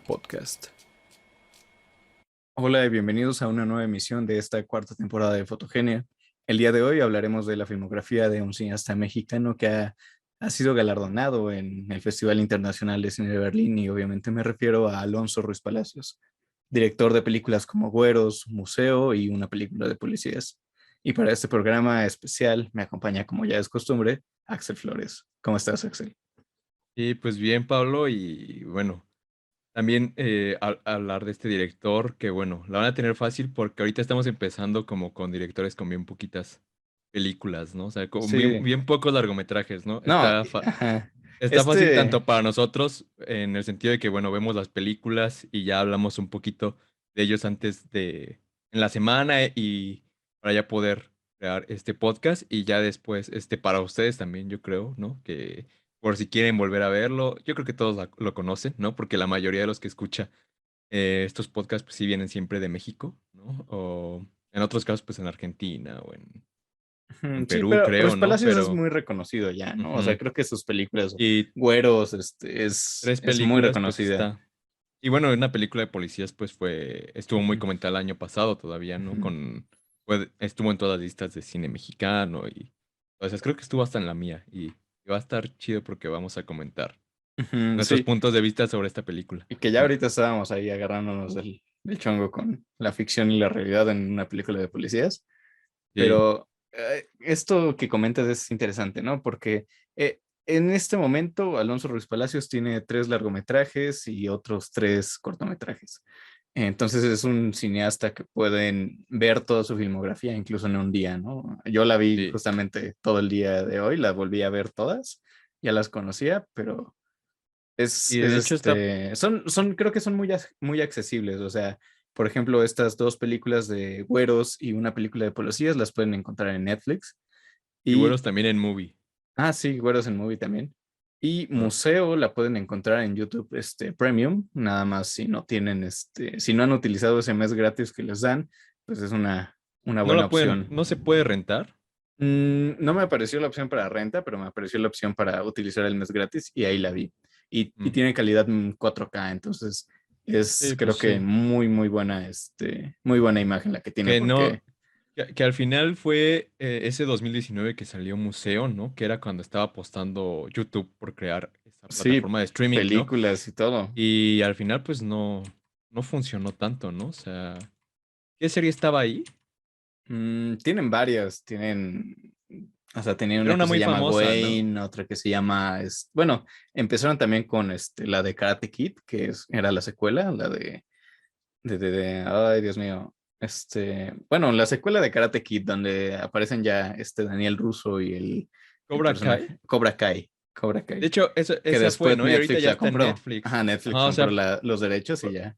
Podcast. Hola y bienvenidos a una nueva emisión de esta cuarta temporada de Fotogenia. El día de hoy hablaremos de la filmografía de un cineasta mexicano que ha sido galardonado en el Festival Internacional de Cine de Berlín y obviamente me refiero a Alonso Ruiz Palacios, director de películas como Güeros, Museo y una película de policías. Y para este programa especial me acompaña, como ya es costumbre, Axel Flores. ¿Cómo estás, Axel? Sí, pues bien, Pablo, y bueno, también hablar de este director, que bueno, la van a tener fácil porque ahorita estamos empezando como con directores con bien poquitas películas, ¿no? O sea, con bien, Sí, bien pocos largometrajes, ¿no? no, ajá. Está fácil Este, tanto para nosotros en el sentido de que, bueno, vemos las películas y ya hablamos un poquito de ellos en la semana y para ya poder crear este podcast y ya después, para ustedes también, yo creo, ¿no? Que por si quieren volver a verlo, yo creo que todos lo conocen, ¿no? Porque la mayoría de los que escucha estos podcasts, pues sí vienen siempre de México, ¿no? O en otros casos, pues en Argentina o en Sí, Perú, pero creo, Ruiz ¿no? Palacios es Pero... muy reconocido ya, ¿no? O sea, ujú. creo que sus películas, Y Güeros, tres es muy películas, pues reconocida. está. Y bueno, una película de policías, pues estuvo muy Ujú, comentada el año pasado todavía, ¿no? ujú. Estuvo en todas las listas de cine mexicano y, o sea, creo que estuvo hasta en la mía y va a estar chido porque vamos a comentar Ujú, nuestros sí, puntos de vista sobre esta película. y que ya Mm. ahorita estábamos ahí agarrándonos del chongo con la ficción y la realidad en una película de policías, Sí, pero esto que comentas es interesante, ¿no? Porque en este momento Alonso Ruiz Palacios tiene 3 largometrajes y otros 3 cortometrajes. Entonces es un cineasta que pueden ver toda su filmografía incluso en un día, ¿no? Yo la vi sí, justamente todo el día de hoy, la volví a ver todas, ya las conocía, pero y de hecho está, creo que son muy accesibles, o sea, por ejemplo, estas 2 películas de Güeros y una película de policías las pueden encontrar en Netflix. y Y, buenos también en Movie, sí, Güeros en Movie también. Y ¿no? Museo la pueden encontrar en YouTube, Premium, nada más si no tienen, si no han utilizado ese mes gratis que les dan, pues es una No buena la pueden, opción. no se puede rentar. No me apareció la opción para renta, pero me apareció la opción para utilizar el mes gratis y ahí la vi. Y Mm. tiene calidad 4K, entonces es Sí, pues creo que sí. muy buena imagen la que tiene Que no, porque que al final fue ese 2019 que salió Museo, ¿no? Que era cuando estaba apostando YouTube por crear esta sí, plataforma de streaming, ¿no? películas y todo. Y al final, pues no funcionó tanto, ¿no? O sea, ¿qué serie estaba ahí? Tienen varias, o sea, tenían Era una una que se muy llama famosa, ¿no? Wayne, otra que se llama, bueno, empezaron también con la de Karate Kid, era la secuela, la ay, Dios mío. Bueno, la secuela de Karate Kid, donde aparecen ya Daniel Russo y el Cobra Kai. personaje Cobra Kai. Cobra De Kai. hecho, Que esa fue, después ¿no? Y ahorita Netflix ya la está en compró. Netflix. Ajá, Netflix Ajá, o compró sea, los derechos y por- ya.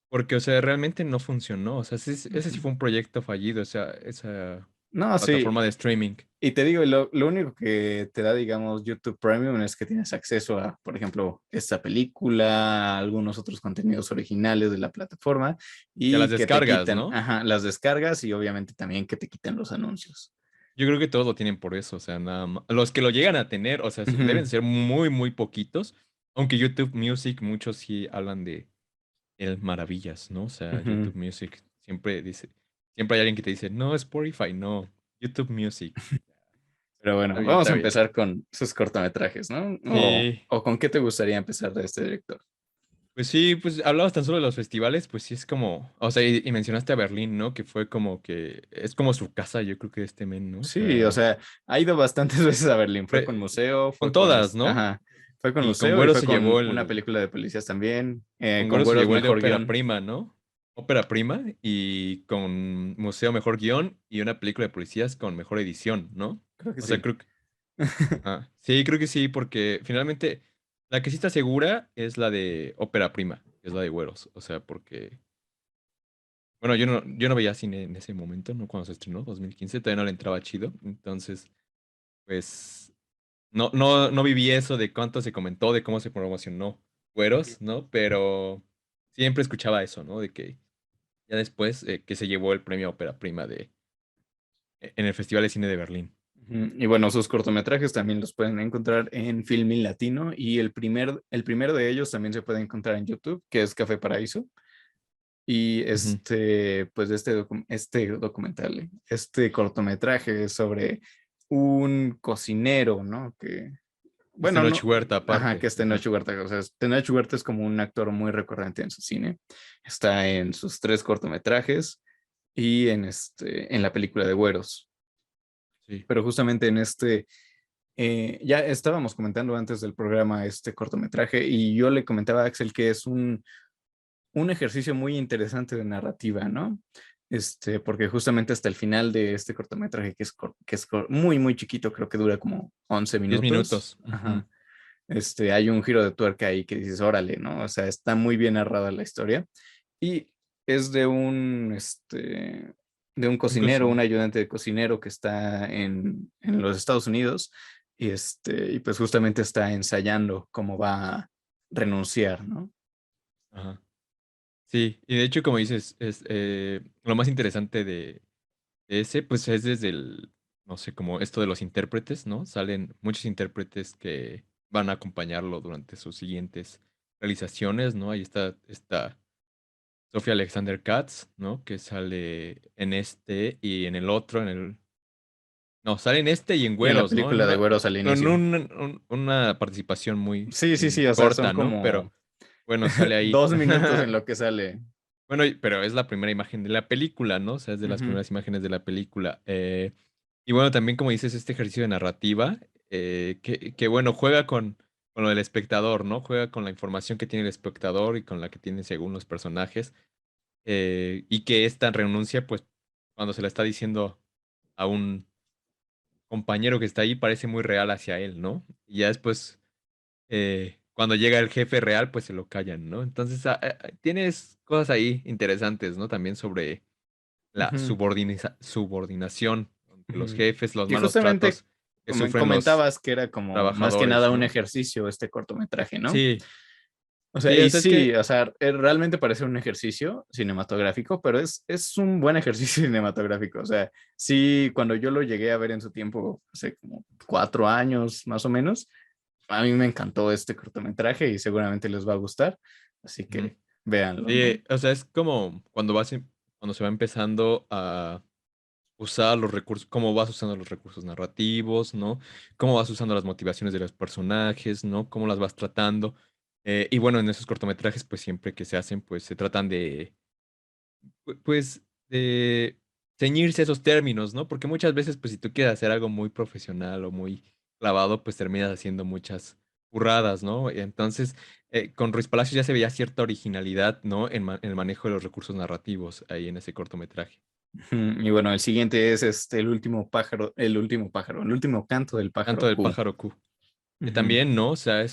porque, o sea, realmente no funcionó. O sea, ese sí Ujú. fue un proyecto fallido, o sea, esa No, sí. plataforma de streaming. Y te digo, lo único que te da, digamos, YouTube Premium es que tienes acceso a, por ejemplo, esta película, algunos otros contenidos originales de la plataforma Y a las y que te descargas, quitan, ¿no? ajá, las descargas y obviamente también que te quitan los anuncios. Yo creo que todos lo tienen por eso, o sea, nada más. Los que lo llegan a tener, o sea, Ujú. deben ser muy, muy poquitos. Aunque YouTube Music, muchos sí hablan de el maravillas, ¿no? O sea, Ujú. YouTube Music siempre hay alguien que te dice, no, Spotify, no, YouTube Music. Pero Está bueno, bien, vamos está a bien. empezar con sus cortometrajes, ¿no? Sí, O con qué te gustaría empezar de este director. pues sí, pues hablabas tan solo de los festivales, pues sí es como, o sea, y mencionaste a Berlín, ¿no? Que fue como que, es como su casa, yo creo que este men, ¿no? O Sí, o sea, sea, ha ido bastantes veces a Berlín. Fue con museo, con todas, ¿no? fue con Y con museo y Güero fue se con llevó una el, película de policías también. Con Con Güero se Güeros llevó el de mejor ópera guión. prima, ¿no? Ópera prima y con Museo Mejor Guión y una película de policías con mejor edición, ¿no? Creo que O sea, sí. creo que... Ajá. Sí, creo que sí, porque finalmente la que sí está segura es la de ópera prima, que es la de Güeros. O sea, porque... Bueno, yo no veía cine en ese momento, ¿no? Cuando se estrenó, 2015, todavía no le entraba chido. Entonces, pues... No viví eso de cuánto se comentó, de cómo se promocionó Ujú. Güeros, ¿no? Pero siempre escuchaba eso, ¿no? De que ya después que se llevó el premio Ópera Prima en el Festival de Cine de Berlín. Y bueno, sus cortometrajes también los pueden encontrar en Filmin Latino y el primero de ellos también se puede encontrar en YouTube, que es Café Paraíso. Y Ujú. pues este documental, este cortometraje es sobre un cocinero, ¿no? Que, Este bueno, Noche no, Huerta ajá, que aparte. es Ajá. Tenoch Huerta. O sea, Tenoch Huerta es como un actor muy recurrente en su cine. Está en sus tres cortometrajes y en la película de Güeros. Sí. Pero justamente ya estábamos comentando antes del programa este cortometraje y yo le comentaba a Axel que es un ejercicio muy interesante de narrativa, ¿no? Porque justamente hasta el final de este cortometraje, muy, muy chiquito, creo que dura como 11 10 minutos, minutos. Ujú. ajá, hay un giro de tuerca ahí que dices, órale, ¿no? O sea, está muy bien narrada la historia y es de un Un cocinero, un cocina. ayudante de cocinero que está en los Estados Unidos y pues justamente está ensayando cómo va a renunciar, ¿no? Ajá. Sí, y de hecho, como dices, es lo más interesante de ese, pues es desde no sé, como esto de los intérpretes, ¿no? Salen muchos intérpretes que van a acompañarlo durante sus siguientes realizaciones, ¿no? Ahí está Sofía Alexander Katz, ¿no? Que sale en este y en el otro, no, sale en este y en Y en la Güeros, ¿no? película de Güeros al En inicio. una participación muy, Sí, sí, muy sí, o sea, son corta, ¿no? como Pero bueno, sale ahí. 2 minutos en lo que sale. Bueno, pero es la primera imagen de la película, ¿no? O sea, es de las Ujú, primeras imágenes de la película. Y bueno, también como dices, este ejercicio de narrativa, que bueno, juega con lo del espectador, ¿no? Juega con la información que tiene el espectador y con la que tiene según los personajes. Y que esta renuncia, pues, cuando se la está diciendo a un compañero que está ahí, parece muy real hacia él, ¿no? Y ya después, cuando llega el jefe real, pues se lo callan, ¿no? Entonces, tienes cosas ahí interesantes, ¿no? También sobre la ujú, subordinación entre los ujú. jefes, los Y malos justamente tratos que sufren los comentabas que era como más que trabajadores, nada un ¿no? ejercicio este cortometraje, ¿no? Sí, O sea, sí, o y sea, es sí, que, o sea, realmente parece un ejercicio cinematográfico, pero es un buen ejercicio cinematográfico. O sea, sí, cuando yo lo llegué a ver en su tiempo, hace como 4 años más o menos, a mí me encantó este cortometraje y seguramente les va a gustar. Así ujú. que véanlo, ¿no? Sí, o sea, es como cuando se va empezando a usar los recursos, cómo vas usando los recursos narrativos, ¿no? Cómo vas usando las motivaciones de los personajes, ¿no? Cómo las vas tratando. Y bueno, en esos cortometrajes, pues siempre que se hacen, pues se tratan pues, de ceñirse a esos términos, ¿no? Porque muchas veces, pues si tú quieres hacer algo muy profesional o muy clavado, pues terminas haciendo muchas burradas, ¿no? Entonces, con Ruiz Palacios ya se veía cierta originalidad, ¿no? En el manejo de los recursos narrativos ahí en ese cortometraje. Y bueno, el siguiente es el último canto del Canto pájaro del Q. pájaro Q. Que Ujú. también, ¿no? O sea,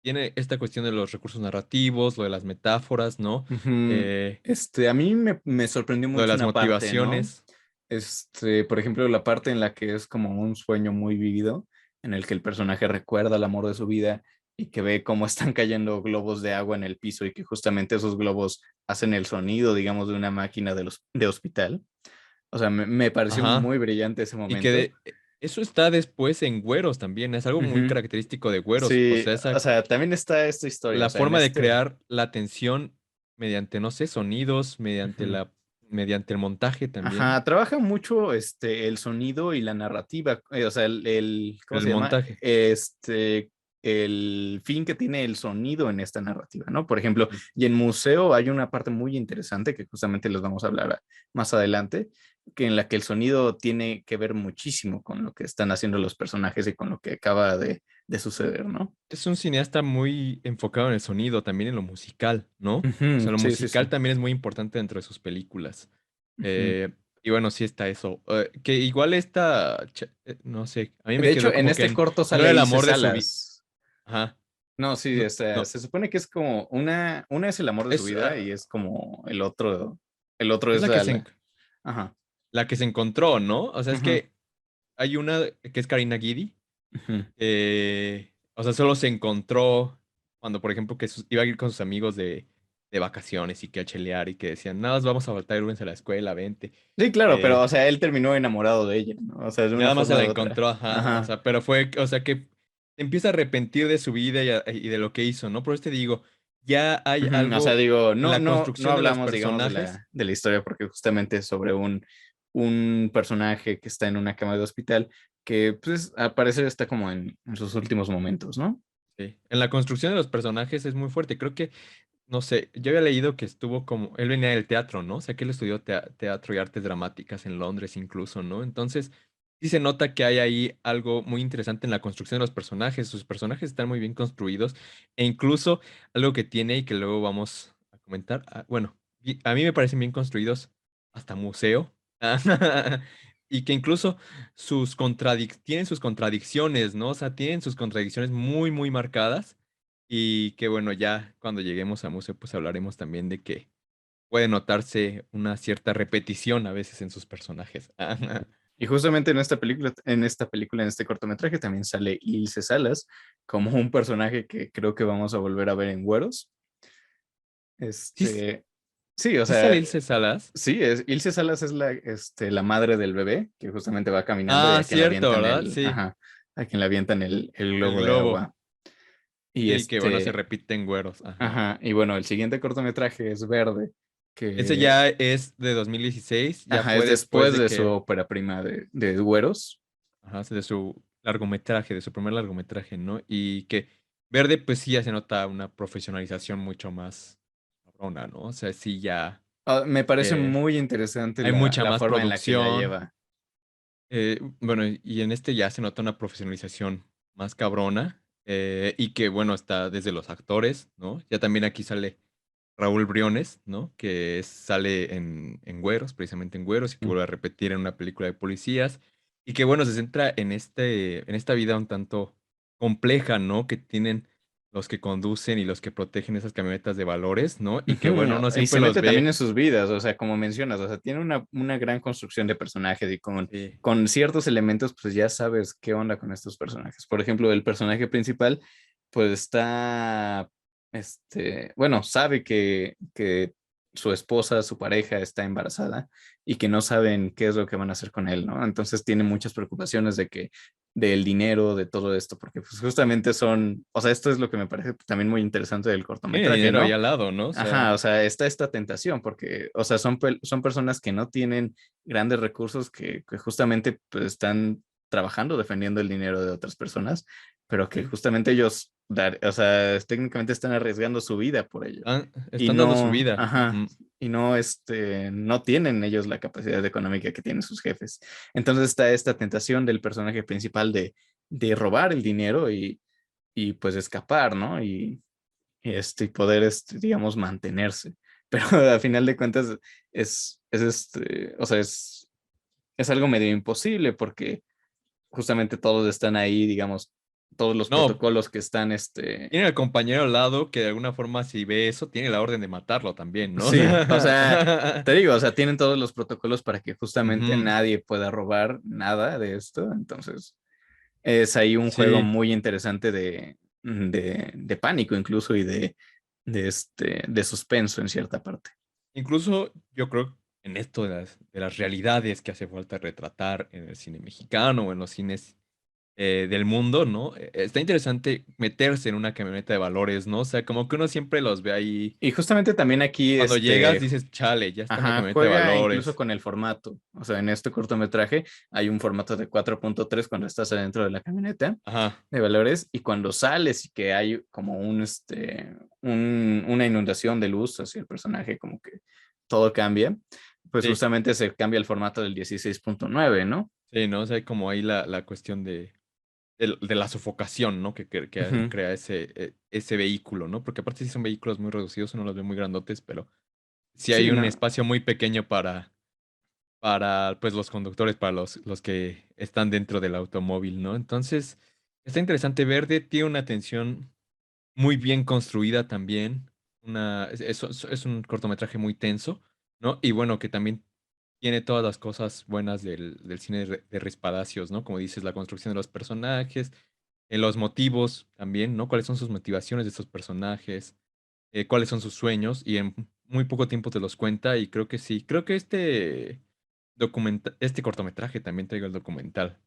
tiene esta cuestión de los recursos narrativos, lo de las metáforas, ¿no? Ujú. Eh, A mí me sorprendió lo de mucho las una parte, ¿no? motivaciones. Por ejemplo, la parte en la que es como un sueño muy vivido, en el que el personaje recuerda el amor de su vida y que ve cómo están cayendo globos de agua en el piso y que justamente esos globos hacen el sonido, digamos, de una máquina de hospital. O sea, me pareció Ajá. muy brillante ese Y que momento. eso está después en Güeros también, es algo muy Ujú. característico de Güeros. O Sí, sea, o sea, también está esta historia, o la sea, forma de crear la tensión mediante, no sé, sonidos, Ujú. mediante el montaje también, Ajá, trabaja mucho el sonido y la narrativa, o sea, ¿cómo el se llama? montaje. El fin que tiene el sonido en esta narrativa, ¿no? Por ejemplo, Ujú. y en Museo hay una parte muy interesante que justamente les vamos a hablar más adelante, que en la que el sonido tiene que ver muchísimo con lo que están haciendo los personajes y con lo que acaba de suceder, ¿no? Es un cineasta muy enfocado en el sonido, también en lo musical, ¿no? O sea, Ujú, lo sí, sí, sí. musical también es muy importante dentro de sus películas. Ujú. Y bueno, sí está eso. Que igual no sé, a mí me De hecho, quedó en como que este corto no sale era el Ilse amor de su vida. Salas. Ajá. No, sí, No, no. se supone que es como una es el amor de su Es, vida y es como el otro es es ajá, la que se encontró, ¿no? O sea, es ujú, que hay una que es Karina Gidi. ujú, O sea, solo se encontró cuando, por ejemplo, iba a ir con sus amigos de vacaciones y que a chelear y que decían, nada, más vamos a faltar irnos a la escuela, vente. Sí, claro, pero, Eh, o sea, él terminó enamorado de ella, ¿no? O sea, de y una nada más se forma la u otra. encontró, ajá, o Ajá. sea, pero fue, o sea, que empieza a arrepentir de su vida y de lo que hizo, ¿no? Por eso te digo, ya hay Ujú. O sea, algo digo, en la no construcción de los hablamos, digamos, personajes. de la historia porque justamente es sobre un personaje que está en una cama de hospital que, pues, al parecer está como en sus últimos momentos, ¿no? Sí. En la construcción de los personajes es muy fuerte. Creo que, no sé, yo había leído que estuvo como, él venía del teatro, ¿no? O sea, que él estudió teatro y artes dramáticas en Londres incluso, ¿no? Entonces, sí se nota que hay ahí algo muy interesante en la construcción de los personajes. Sus personajes están muy bien construidos e incluso algo que tiene y que luego vamos a comentar. Bueno, a mí me parecen bien construidos hasta museo. Y que incluso tienen sus contradicciones, ¿no? O sea, tienen sus contradicciones muy, muy marcadas. Y que bueno, ya cuando lleguemos a museo, pues hablaremos también de que puede notarse una cierta repetición a veces en sus personajes. Y justamente en este cortometraje también sale Ilse Salas como un personaje que creo que vamos a volver a ver en Güeros. Sí, Este, sí, o sí sale sea, Ilse Salas. sí, Ilse Salas es la madre del bebé que justamente va caminando y Ah, a quien le cierto, avientan ¿verdad? Sí, a quien le avientan el el globo de globo. agua. Y Sí, que bueno, se repite en güeros. Ajá. y bueno, el siguiente cortometraje es Verde, Ese que, ya es de 2016, ya ajá, es fue después después de de su que, ópera prima de Güeros. ajá, de su largometraje, de su primer largometraje, ¿no? Y que Verde, pues sí ya se nota una profesionalización mucho más cabrona, ¿no? O sea, sí ya Me parece eh, muy interesante hay mucha la más forma en la que la producción. lleva. Bueno, y en este ya se nota una profesionalización más cabrona, y que bueno, está desde los actores, ¿no? Ya también aquí sale Raúl Briones, ¿no? Que sale en Güeros, precisamente en Güeros, y que vuelve a repetir en una película de policías, y que bueno, se centra en esta vida un tanto compleja, ¿no? Que tienen los que conducen y los que protegen esas camionetas de valores, ¿no? Y que Ujú. bueno, uno Y siempre se los mete también ve. en sus vidas, o sea, como mencionas, o sea, tiene una gran construcción de personajes y Sí. con ciertos elementos, pues ya sabes qué onda con estos personajes. Por ejemplo, el personaje principal, pues está, bueno, sabe que su esposa, su pareja está embarazada y que no saben qué es lo que van a hacer con él, ¿no? Entonces tiene muchas preocupaciones del dinero, de todo esto, porque pues justamente o sea, esto es lo que me parece también muy interesante del Tiene cortometraje, dinero ahí ¿no? al lado, ¿no? O Ajá, sea, o sea, está esta tentación porque, o sea, son personas que no tienen grandes recursos que justamente pues, están trabajando defendiendo el dinero de otras personas, pero que sí. justamente ellos, o sea, técnicamente están arriesgando su vida por ello. Y Están dando su no, vida. ajá, Ujú. y no, no tienen ellos la capacidad económica que tienen sus jefes. Entonces está esta tentación del personaje principal de robar el dinero y pues escapar, ¿no? Y poder, digamos, mantenerse. Pero a final de cuentas o sea, es algo medio imposible porque justamente todos están ahí, digamos, todos los No, protocolos que están, tiene al compañero al lado que de alguna forma si ve eso, tiene la orden de matarlo también, ¿no? O sí, o sea, sea, te digo, o sea, tienen todos los protocolos para que justamente ujú, nadie pueda robar nada de esto. Entonces, es ahí un juego sí. muy interesante de pánico incluso y de suspenso en cierta parte. Incluso yo creo en esto de las realidades que hace falta retratar en el cine mexicano o en los cines del mundo, ¿no? Está interesante meterse en una camioneta de valores, ¿no? O sea, como que uno siempre los ve ahí. Y justamente también aquí, Cuando llegas dices, chale, ya está en la ajá, camioneta de juega incluso valores. con el formato. O sea, en este cortometraje hay un formato de 4.3 cuando estás adentro de la camioneta Ajá, de valores y cuando sales y que hay como una inundación de luz hacia el personaje, como que todo cambia, pues sí, justamente se cambia el formato del 16.9, ¿no? sí, ¿no? O sea, hay como ahí la cuestión de la sofocación, ¿no? Que Ujú. crea ese vehículo, ¿no? Porque aparte sí son vehículos muy reducidos, uno los ve muy grandotes, pero sí hay Sí, un no. espacio muy pequeño para pues los conductores, para los que están dentro del automóvil, ¿no? Entonces, está interesante. Verde tiene una tensión muy bien construida también. Es un cortometraje muy tenso, ¿no? Y bueno, que también tiene todas las cosas buenas del cine de Ruiz Palacios, ¿no? Como dices, la construcción de los personajes, los motivos también, ¿no? ¿Cuáles son sus motivaciones de estos personajes? cuáles son sus sueños y en muy poco tiempo te los cuenta y creo que este cortometraje también traigo el documental.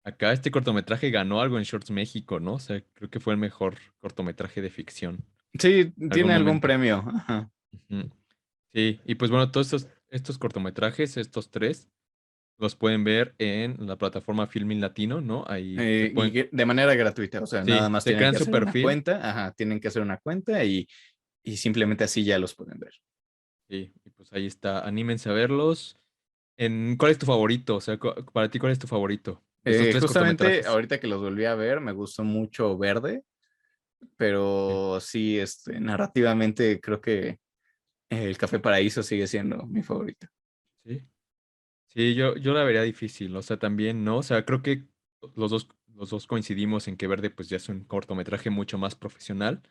Acá este cortometraje ganó algo en Shorts México, ¿no? O sea, creo que fue el mejor cortometraje de ficción Sí, en algún tiene algún momento. premio. Ajá. Ujú. Sí, y pues bueno, todos estos cortometrajes, estos tres, los pueden ver en la plataforma Filmin Latino, ¿no? Ahí se Y pueden, de manera gratuita, o sea, nada sí, más se tienen que crean su hacer una perfil. cuenta, ajá, tienen que hacer una cuenta y simplemente así ya los pueden ver. Sí, y pues ahí está, anímense a verlos. ¿Cuál es tu favorito? O sea, para ti, ¿cuál es tu favorito de estos tres Justamente cortometrajes? ahorita que los volví a ver, me gustó mucho Verde, Sí, pero sí, narrativamente creo que El Café Paraíso sigue siendo mi favorito. sí. Sí, yo la vería difícil, o sea, también, ¿no? O sea, creo que los dos coincidimos en que Verde pues ya es un cortometraje mucho más profesional,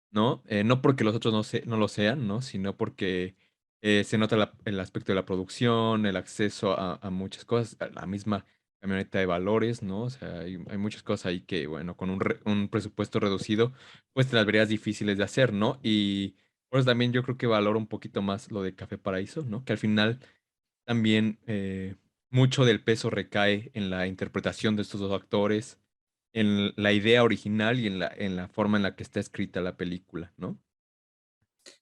¿no? No porque los otros no lo sean, ¿no? Sino porque se nota el aspecto de la producción, el acceso a muchas cosas, a la misma camioneta de valores, ¿no? O sea, hay muchas cosas ahí que, bueno, con un presupuesto reducido, pues te las verías difíciles de hacer, ¿no? Y por eso también yo creo que valoro un poquito más lo de Café Paraíso, ¿no? Que al final también mucho del peso recae en la interpretación de estos dos actores, en la idea original y en la forma en la que está escrita la película, ¿no?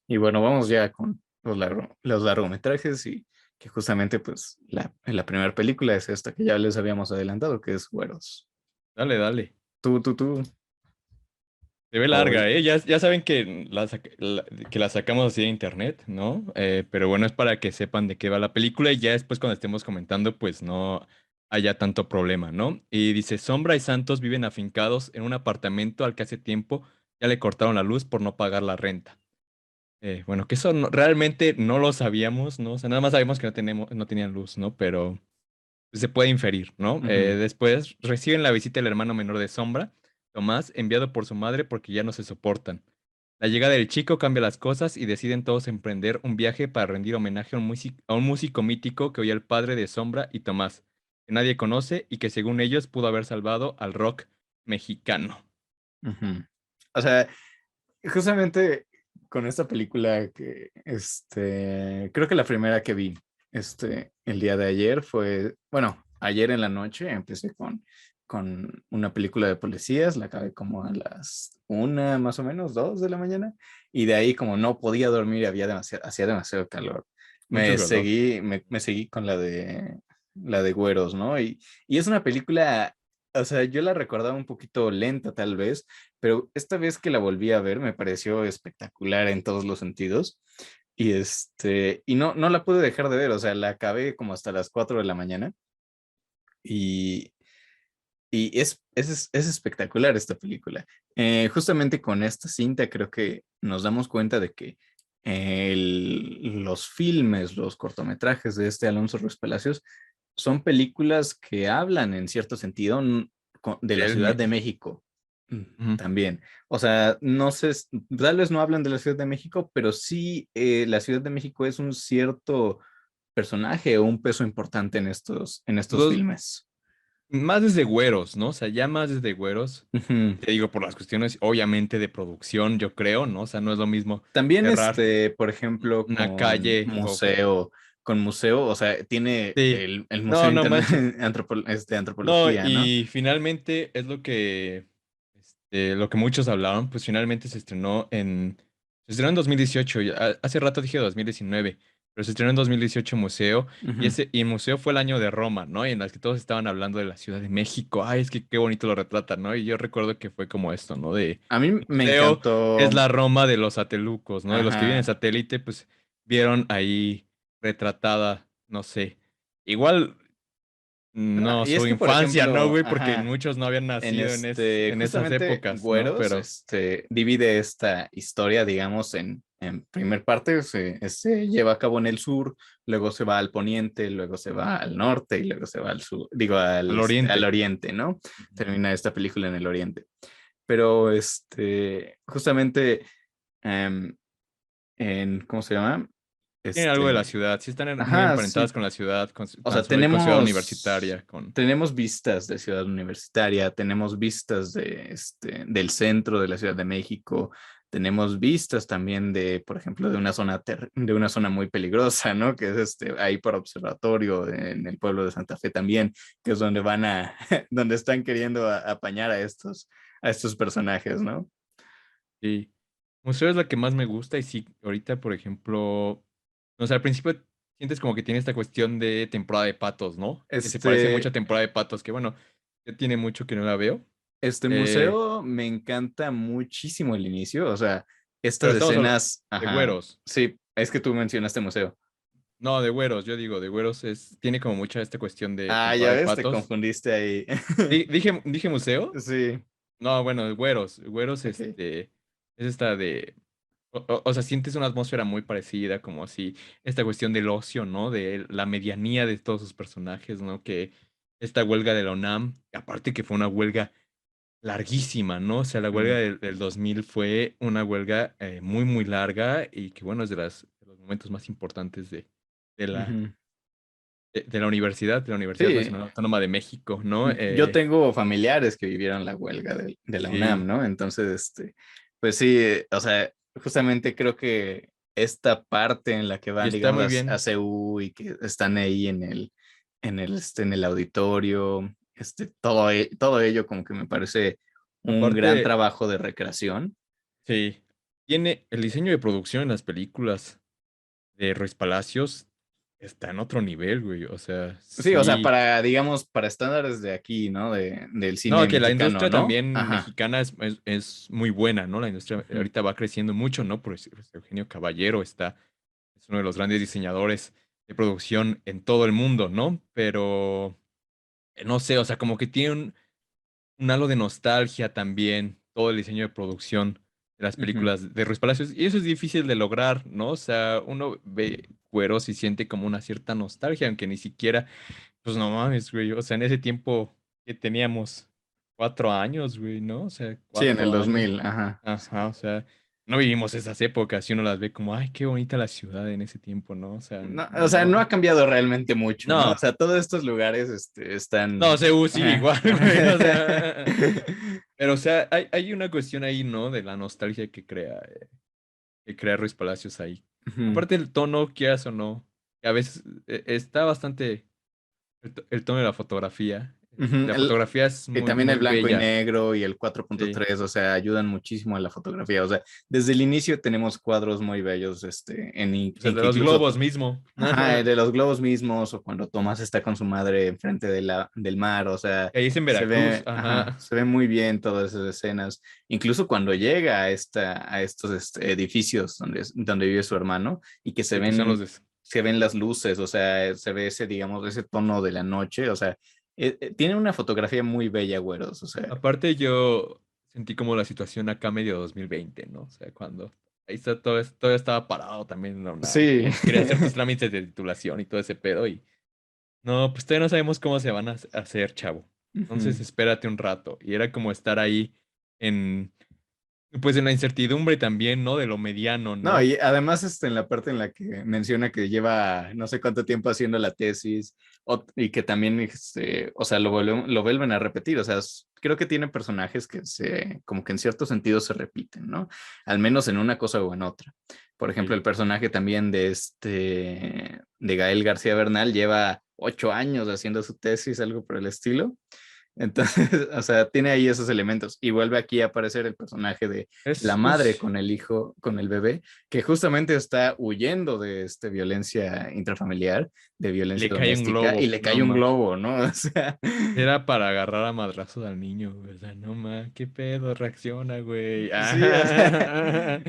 Y bueno, vamos ya con los largometrajes y que justamente pues la primera película es esta que ya les habíamos adelantado, que es Güeros. Dale, dale. Tú, Se ve larga, favorito. ¿eh? Ya saben que que la sacamos así de internet, ¿no? Pero bueno, es para que sepan de qué va la película y ya después cuando estemos comentando, pues no haya tanto problema, ¿no? Y dice, Sombra y Santos viven afincados en un apartamento al que hace tiempo ya le cortaron la luz por no pagar la renta. Bueno, que eso realmente no lo sabíamos, ¿no? O sea, nada más sabemos que no tenían luz, ¿no? Pero se puede inferir, ¿no? Ujú. Después reciben la visita del hermano menor de Sombra, Tomás, enviado por su madre porque ya no se soportan. La llegada del chico cambia las cosas y deciden todos emprender un viaje para rendir homenaje a un músico mítico que hoy el padre de Sombra y Tomás, que nadie conoce y que según ellos pudo haber salvado al rock mexicano. Ujú. O sea, justamente con esta película que, creo que la primera que vi, el día de ayer fue, bueno, ayer en la noche empecé con una película de policías, la acabé como a las 1 más o menos, 2 de la mañana, y de ahí como no podía dormir, hacía demasiado calor. Mucho calor. Me seguí con la de Güeros, ¿no? Y es una película, o sea, yo la recordaba un poquito lenta tal vez, pero esta vez que la volví a ver me pareció espectacular en todos los sentidos. Y no la pude dejar de ver, o sea, la acabé como hasta las 4 de la mañana y, y es espectacular esta película. Justamente con esta cinta creo que nos damos cuenta de que los filmes, los cortometrajes de Alonso Ruiz Palacios son películas que hablan en cierto sentido de la Él Ciudad de mismo. México. También. O sea, no sé, tal vez no hablan de la Ciudad de México, pero sí la Ciudad de México es un cierto personaje o un peso importante en estos Los, filmes. Más desde Güeros, ¿no? O sea, ya más desde Güeros. Ujú. Te digo, por las cuestiones, obviamente, de producción, yo creo, ¿no? O sea, no es lo mismo También, cerrar por ejemplo, una calle con museo, o sea, tiene Sí. el Museo No, no manches. de No, Antropología, ¿no? y finalmente es lo que muchos hablaron, pues finalmente se estrenó en 2018, hace rato dije 2019, pero se estrenó en 2018 Museo, Ujú. y el Museo fue el año de Roma, ¿no? Y en las que todos estaban hablando de la Ciudad de México, ay, es que qué bonito lo retrata, ¿no? Y yo recuerdo que fue como esto, ¿no? A mí me Museo encantó. es la Roma de los satelucos, ¿no? De los que viven en Ajá. satélite, pues vieron ahí retratada, no sé. Igual No, no, y es su que, por infancia, ¿no, ejemplo, güey? Porque ajá, muchos no habían nacido en esas justamente épocas, ¿no? Güeros, Pero divide esta historia, digamos, en primer parte, se lleva a cabo en el sur, luego se va al poniente, luego se va al norte y luego se va al sur, digo, al al oriente. oriente, ¿no? Ujú. Termina esta película en el oriente. Pero, justamente, em, ¿cómo se llama? Tienen algo de la Este, ciudad, sí están muy ajá, emparentadas sí. con la ciudad, O sea, con Ciudad tenemos, Universitaria, con... tenemos vistas de Ciudad Universitaria, tenemos vistas del centro de la Ciudad de México, tenemos vistas también de, por ejemplo, de una zona muy peligrosa, ¿no? Que es ahí por observatorio en el pueblo de Santa Fe también, que es donde donde están queriendo apañar a estos personajes, ¿no? Sí. Museo es la que más me gusta y sí, ahorita, por ejemplo, o sea, al principio sientes como que tiene esta cuestión de temporada de patos, ¿no? Que se parece mucho a Este, temporada de patos, que bueno, ya tiene mucho que no la veo. este Eh, museo me encanta muchísimo el inicio, o sea, pero estas estamos hablando escenas, de ajá, güeros. sí, es que tú mencionaste museo. No, de güeros, yo digo, de güeros tiene como mucha esta cuestión de Ah, temporada ya de ves, te patos. confundiste ahí. Dije museo. Sí, No, bueno, de güeros. Güeros, ok. es esta de. O sea, sientes una atmósfera muy parecida, como así, esta cuestión del ocio, ¿no? De la medianía de todos sus personajes, ¿no? Que esta huelga de la UNAM, aparte que fue una huelga larguísima, ¿no? O sea, la huelga Mm, del 2000 fue una huelga muy, muy larga y que, bueno, es de los momentos más importantes de la, ujú. de la Universidad Sí, Nacional Autónoma de México, ¿no? yo tengo familiares que vivieron la huelga de la UNAM, Sí, ¿no? Entonces, pues sí, o sea, justamente creo que esta parte en la que y van, está muy digamos, a bien. CU y que están ahí en el auditorio, todo ello como que me parece un gran Aparte, trabajo de recreación. sí, tiene el diseño de producción en las películas de Ruiz Palacios está en otro nivel, güey. O sea, Sí, o sea, sí. digamos, para estándares de aquí, ¿no? Del No, cine que la mexicano, industria ¿no? también Ajá. mexicana es muy buena, ¿no? La industria Ujú, ahorita va creciendo mucho, ¿no? Pues Eugenio Caballero es uno de los grandes diseñadores de producción en todo el mundo, ¿no? Pero, no sé, o sea, como que tiene un halo de nostalgia también, todo el diseño de producción de las ujú. películas de Ruiz Palacios. Y eso es difícil de lograr, ¿no? O sea, uno ve Cueros y siente como una cierta nostalgia, aunque ni siquiera, pues no mames, güey. O sea, en ese tiempo que teníamos 4 años, güey, ¿no? O sea, Sí, en el 4 años. 2000, ajá. Ajá, o sea, no vivimos esas épocas y uno las ve como, ay, qué bonita la ciudad en ese tiempo, ¿no? O sea, No, o sea, no ha no. cambiado realmente mucho, ¿no? No, O sea, todos estos lugares no, están... CU sigue Ajá. igual, güey. O sea. Pero, o sea, hay una cuestión ahí, ¿no? De la nostalgia que crea Ruiz Palacios ahí. Ujú. Aparte el tono, quieras o no, que a veces está bastante, el tono de la fotografía. Ujú, La fotografía es y muy, también el muy blanco y bella. negro y el cuatro punto Sí. tres, o sea, ayudan muchísimo a la fotografía. O sea, desde el inicio tenemos cuadros muy bellos, O sea, en de que los incluso, globos mismo. ajá, de los globos mismos, o cuando Tomás está con su madre enfrente del mar, o sea, Que ahí es en Veracruz, ajá, ajá. se ve muy bien todas esas escenas. Incluso cuando llega a estos edificios donde vive su hermano y que Sí, que son los de... se ven las luces, o sea, se ve ese, digamos, ese tono de la noche, o sea, tiene una fotografía muy bella, güeros, o sea. Aparte yo sentí como la situación acá medio 2020, ¿no? O sea, cuando ahí está todo estaba parado también en la UNAM. Sí. Como que quería hacer tus trámites de titulación y todo ese pedo y no, pues todavía no sabemos cómo se van a hacer, chavo. Entonces Ujú. espérate un rato. Y era como estar ahí en, pues en la incertidumbre también, ¿no? De lo mediano, No, ¿no? y además en la parte en la que menciona que lleva no sé cuánto tiempo haciendo la tesis y que también, o sea, lo vuelven a repetir, o sea, creo que tiene personajes que como que en cierto sentido se repiten, ¿no? Al menos en una cosa o en otra. Por ejemplo, Sí. el personaje también de Gael García Bernal lleva 8 años haciendo su tesis, algo por el estilo. Entonces, o sea, tiene ahí esos elementos y vuelve aquí a aparecer el personaje de la madre Es, con el hijo, con el bebé, que justamente está huyendo de violencia intrafamiliar, de violencia le cae un doméstica y globo, le no cae un más. globo, ¿no? O sea, Era para agarrar a madrazos al niño, güey. O sea, no más, qué pedo, reacciona, güey. sí, o sea, Ah,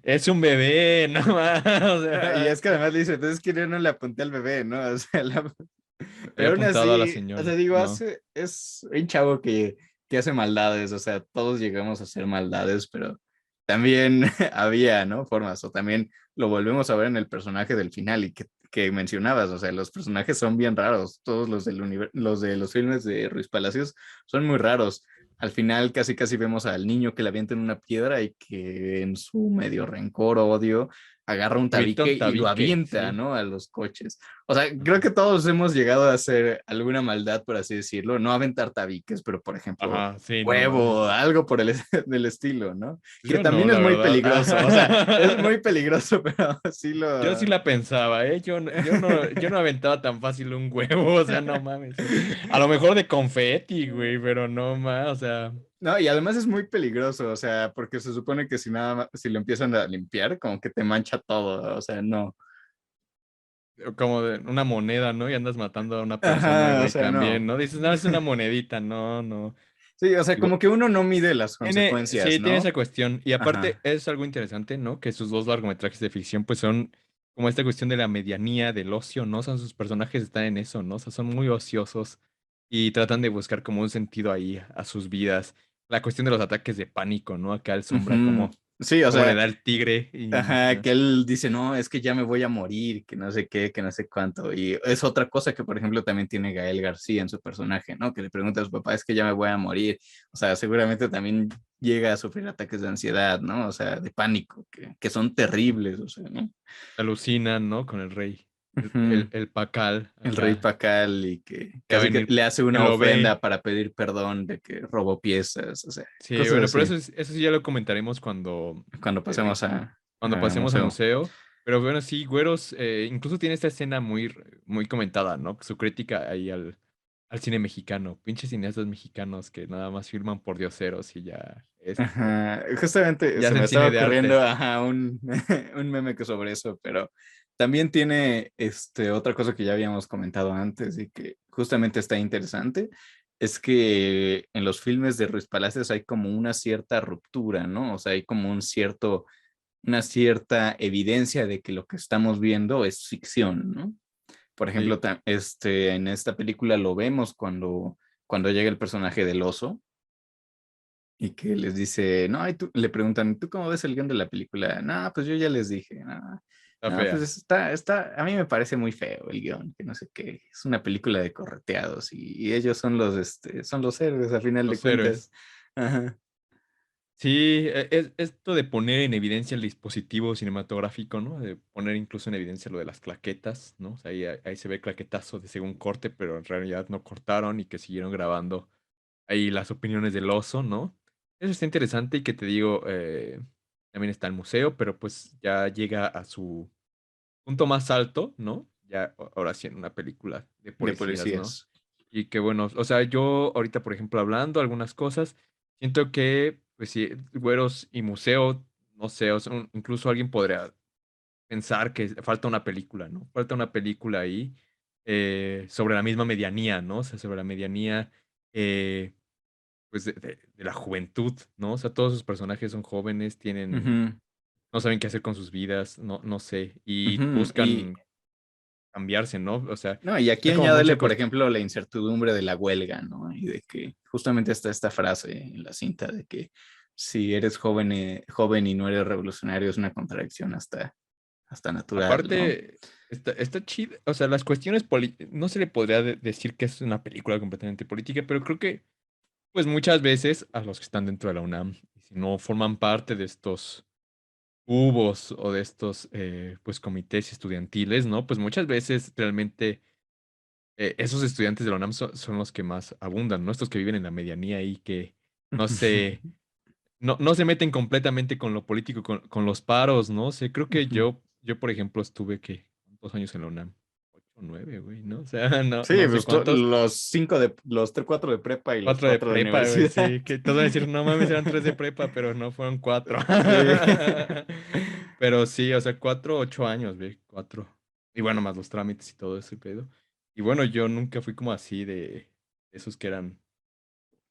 es un bebé, no más. O no, y sea, es que además le dice, entonces que yo no le apunté al bebé, ¿no? O sea, había pero aún apuntado a la así, o sea, señora. digo, No. es un chavo que hace maldades, o sea, todos llegamos a hacer maldades, pero también había, ¿no? Formas, o también lo volvemos a ver en el personaje del final y que mencionabas, o sea, los personajes son bien raros, todos los de los filmes de Ruiz Palacios son muy raros. Al final casi vemos al niño que le avienta en una piedra y que en su medio rencor o odio agarra un Avienta tabique un y lo tabique, avienta, sí. ¿no? A los coches. O sea, creo Ajá. que todos hemos llegado a hacer alguna maldad, por así decirlo, no aventar tabiques, pero por ejemplo, Ajá, sí, no huevo, mames. algo por el del estilo, ¿no? Que Yo no, también es la muy verdad. peligroso, o sea, es muy peligroso, pero sí Yo sí lo... la pensaba, ¿eh? Yo no aventaba tan fácil un huevo, o sea, no mames. A lo mejor de confeti, güey, pero no más, o sea, No, y además es muy peligroso, o sea, porque se supone que si nada más, si lo empiezan a limpiar, como que te mancha todo, o sea, no. como de una moneda, ¿no? Y andas matando a una persona, Ajá, o güey, sea, también, no. ¿no? Dices, no, es una monedita, no, no. Sí, o sea, Y bu- como que uno no mide las consecuencias, sí, tiene esa ¿no? cuestión. Y aparte Ajá. es algo interesante, ¿no? Que sus dos largometrajes de ficción, pues son como esta cuestión de la medianía, del ocio, ¿no? O sea, sus personajes están en eso, ¿no? O sea, son muy ociosos y tratan de buscar como un sentido ahí a sus vidas. La cuestión de los ataques de pánico, ¿no? Acá el Sombra, Ujú. como, Sí, o como le sea, da el tigre y... ajá, que él dice, no, es que ya me voy a morir, que no sé qué, que no sé cuánto. Y es otra cosa que, por ejemplo, también tiene Gael García en su personaje, ¿no? Que le pregunta a su papá, es que ya me voy a morir. O sea, seguramente también llega a sufrir ataques de ansiedad, ¿no? O sea, de pánico, que son terribles, o sea, ¿no? alucinan, ¿no? Con el rey, Ujú. el Pacal El rey acá, Pacal y que que va a casi que venir, le hace que una lo ofrenda ve. para pedir perdón de que robó piezas, o sea, Sí, cosas bueno, pero así. eso sí ya lo comentaremos Cuando eh, pasemos cuando a pasemos al museo. museo. Pero bueno, sí, Güeros, incluso tiene esta escena muy comentada, ¿no? Su crítica ahí al cine mexicano. Pinches cineastas mexicanos que nada más firman por dioseros y ya, Ajá, justamente y se me hacen estaba cine de ocurriendo arte. ajá, un meme que sobre eso, pero también tiene otra cosa que ya habíamos comentado antes y que justamente está interesante, es que en los filmes de Ruiz Palacios hay como una cierta ruptura, ¿no? O sea, hay como una cierta evidencia de que lo que estamos viendo es ficción, ¿no? Por ejemplo, Sí. en esta película lo vemos cuando llega el personaje del oso y que les dice, no, le preguntan, ¿tú cómo ves el guión de la película? No, pues yo ya les dije, no, Está no, pues fea. a mí me parece muy feo el guión, que no sé qué, es una película de correteados y ellos son los héroes a final de Los héroes. cuentas. Ajá. Sí, es esto de poner en evidencia el dispositivo cinematográfico, ¿no? De poner incluso en evidencia lo de las claquetas, ¿no? O sea, ahí se ve claquetazo de según corte, pero en realidad no cortaron y que siguieron grabando ahí las opiniones del oso, ¿no? Eso está interesante y que te digo, también está el museo, pero pues ya llega a su punto más alto, ¿no? Ya ahora sí en una película de De policías, ¿no? policías. Y que bueno, o sea, yo ahorita, por ejemplo, hablando algunas cosas, siento que, pues sí, Güeros y Museo, no sé, o sea, incluso alguien podría pensar que falta una película, ¿no? Falta una película ahí sobre la misma medianía, ¿no? O sea, sobre la medianía, eh, pues, de la juventud, ¿no? O sea, todos sus personajes son jóvenes, Ujú, no saben qué hacer con sus vidas, no sé, y ujú. Y, buscan cambiarse, ¿no? O sea, no, y aquí hay como mucha añádele, por cuestión. ejemplo, la incertidumbre de la huelga, ¿no? Y de que justamente está esta frase en la cinta de que si eres joven, joven y no eres revolucionario es una contradicción hasta natural, ¿no? Aparte, está chido, o sea, las cuestiones no se le podría decir que es una película completamente política, pero creo que, pues muchas veces a los que están dentro de la UNAM, y si no forman parte de estos cubos o de estos, pues, comités estudiantiles, ¿no? Pues muchas veces realmente esos estudiantes de la UNAM son los que más abundan, ¿no? Estos que viven en la medianía y que no se, no se meten completamente con lo político, con los paros, ¿no? O sea, creo que yo, por ejemplo, estuve, ¿qué? ¿Cuántos años en la UNAM? 8 o 9, güey, ¿no? O sea, no, Sí, no sé pues cuántos. cuatro de prepa y los 4 de cuatro de prepa, güey, universidad. sí. Que todos van a decir, no mames, eran 3 de prepa, pero no fueron 4. Sí. Pero sí, o sea, 4, 8 años, güey, 4. Y bueno, más los trámites y todo ese pedo. Y bueno, yo nunca fui como así de esos que eran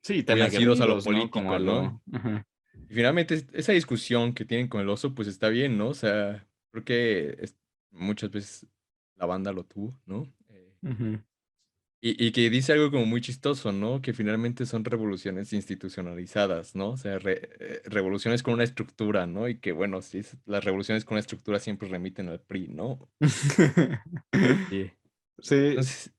Sí, muy tan asidos a lo aguerridos, ¿no? Como a político, ¿no? lo... Ajá, Y finalmente esa discusión que tienen con el oso, pues está bien, ¿no? O sea, creo que muchas veces la banda lo tuvo, ¿no? ujú. Y que dice algo como muy chistoso, ¿no? Que finalmente son revoluciones institucionalizadas, ¿no? O sea, revoluciones con una estructura, ¿no? Y que bueno, sí, las revoluciones con una estructura siempre remiten al PRI, ¿no? Sí. Sí, Entonces,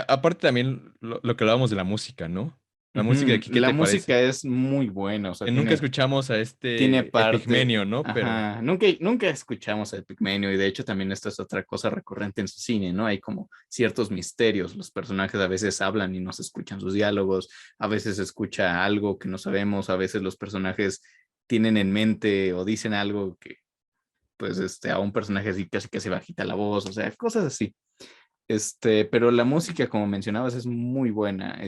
aparte también lo que hablábamos de la música, ¿no? La música de Ujú. aquí, ¿qué La te parece? música es muy buena, o sea, Que nunca tiene, escuchamos a tiene este parte, Epigmenio, ¿no? Pero ajá, nunca escuchamos a Pigmenio y de hecho también esta es otra cosa recurrente en su cine, ¿no? Hay como ciertos misterios, los personajes a veces hablan y no se escuchan sus diálogos, a veces se escucha algo que no sabemos, a veces los personajes tienen en mente o dicen algo que pues a un personaje así casi que se bajita la voz, o sea, cosas así. Pero la música, como mencionabas, es muy buena.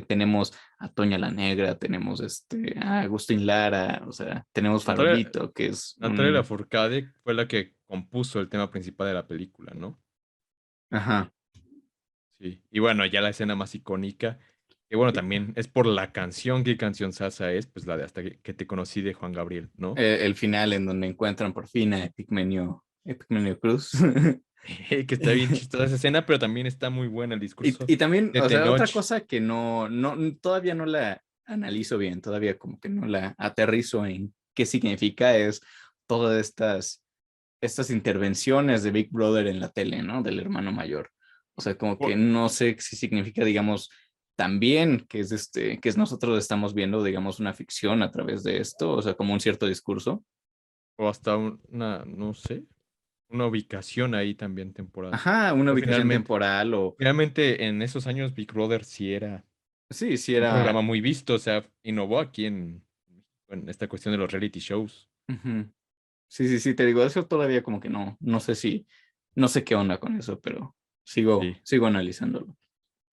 Tenemos a Toña la Negra, tenemos a Agustín Lara, o sea, tenemos Natalia, Farolito, que es Natalia un, Lafourcade fue la que compuso el tema principal de la película, ¿no? ajá. Sí. Y bueno, ya la escena más icónica, que bueno, también es por la canción, ¿qué canción sasa es? Pues la de Hasta que te conocí de Juan Gabriel, ¿no? El final en donde encuentran por fin a Epigmenio Cruz. Que está bien chistosa esa escena, pero también está muy buena el discurso Y también, de o sea, otra Tenoch. cosa que todavía no la analizo bien, todavía como que no la aterrizo en qué significa es todas estas intervenciones de Big Brother en la tele, ¿no? Del hermano mayor. O sea, como que O, no sé si significa, digamos, también que es nosotros estamos viendo, digamos, una ficción a través de esto, o sea, como un cierto discurso. o hasta una, no sé, una ubicación ahí también temporal. Ajá, una Pero ubicación finalmente, temporal o finalmente en esos años Big Brother sí era sí, sí un programa era. muy visto, o sea, innovó aquí en esta cuestión de los reality shows. Ujú. Sí, sí, sí, te digo, eso todavía como que no sé no sé qué onda con eso, pero Sí. sigo analizándolo.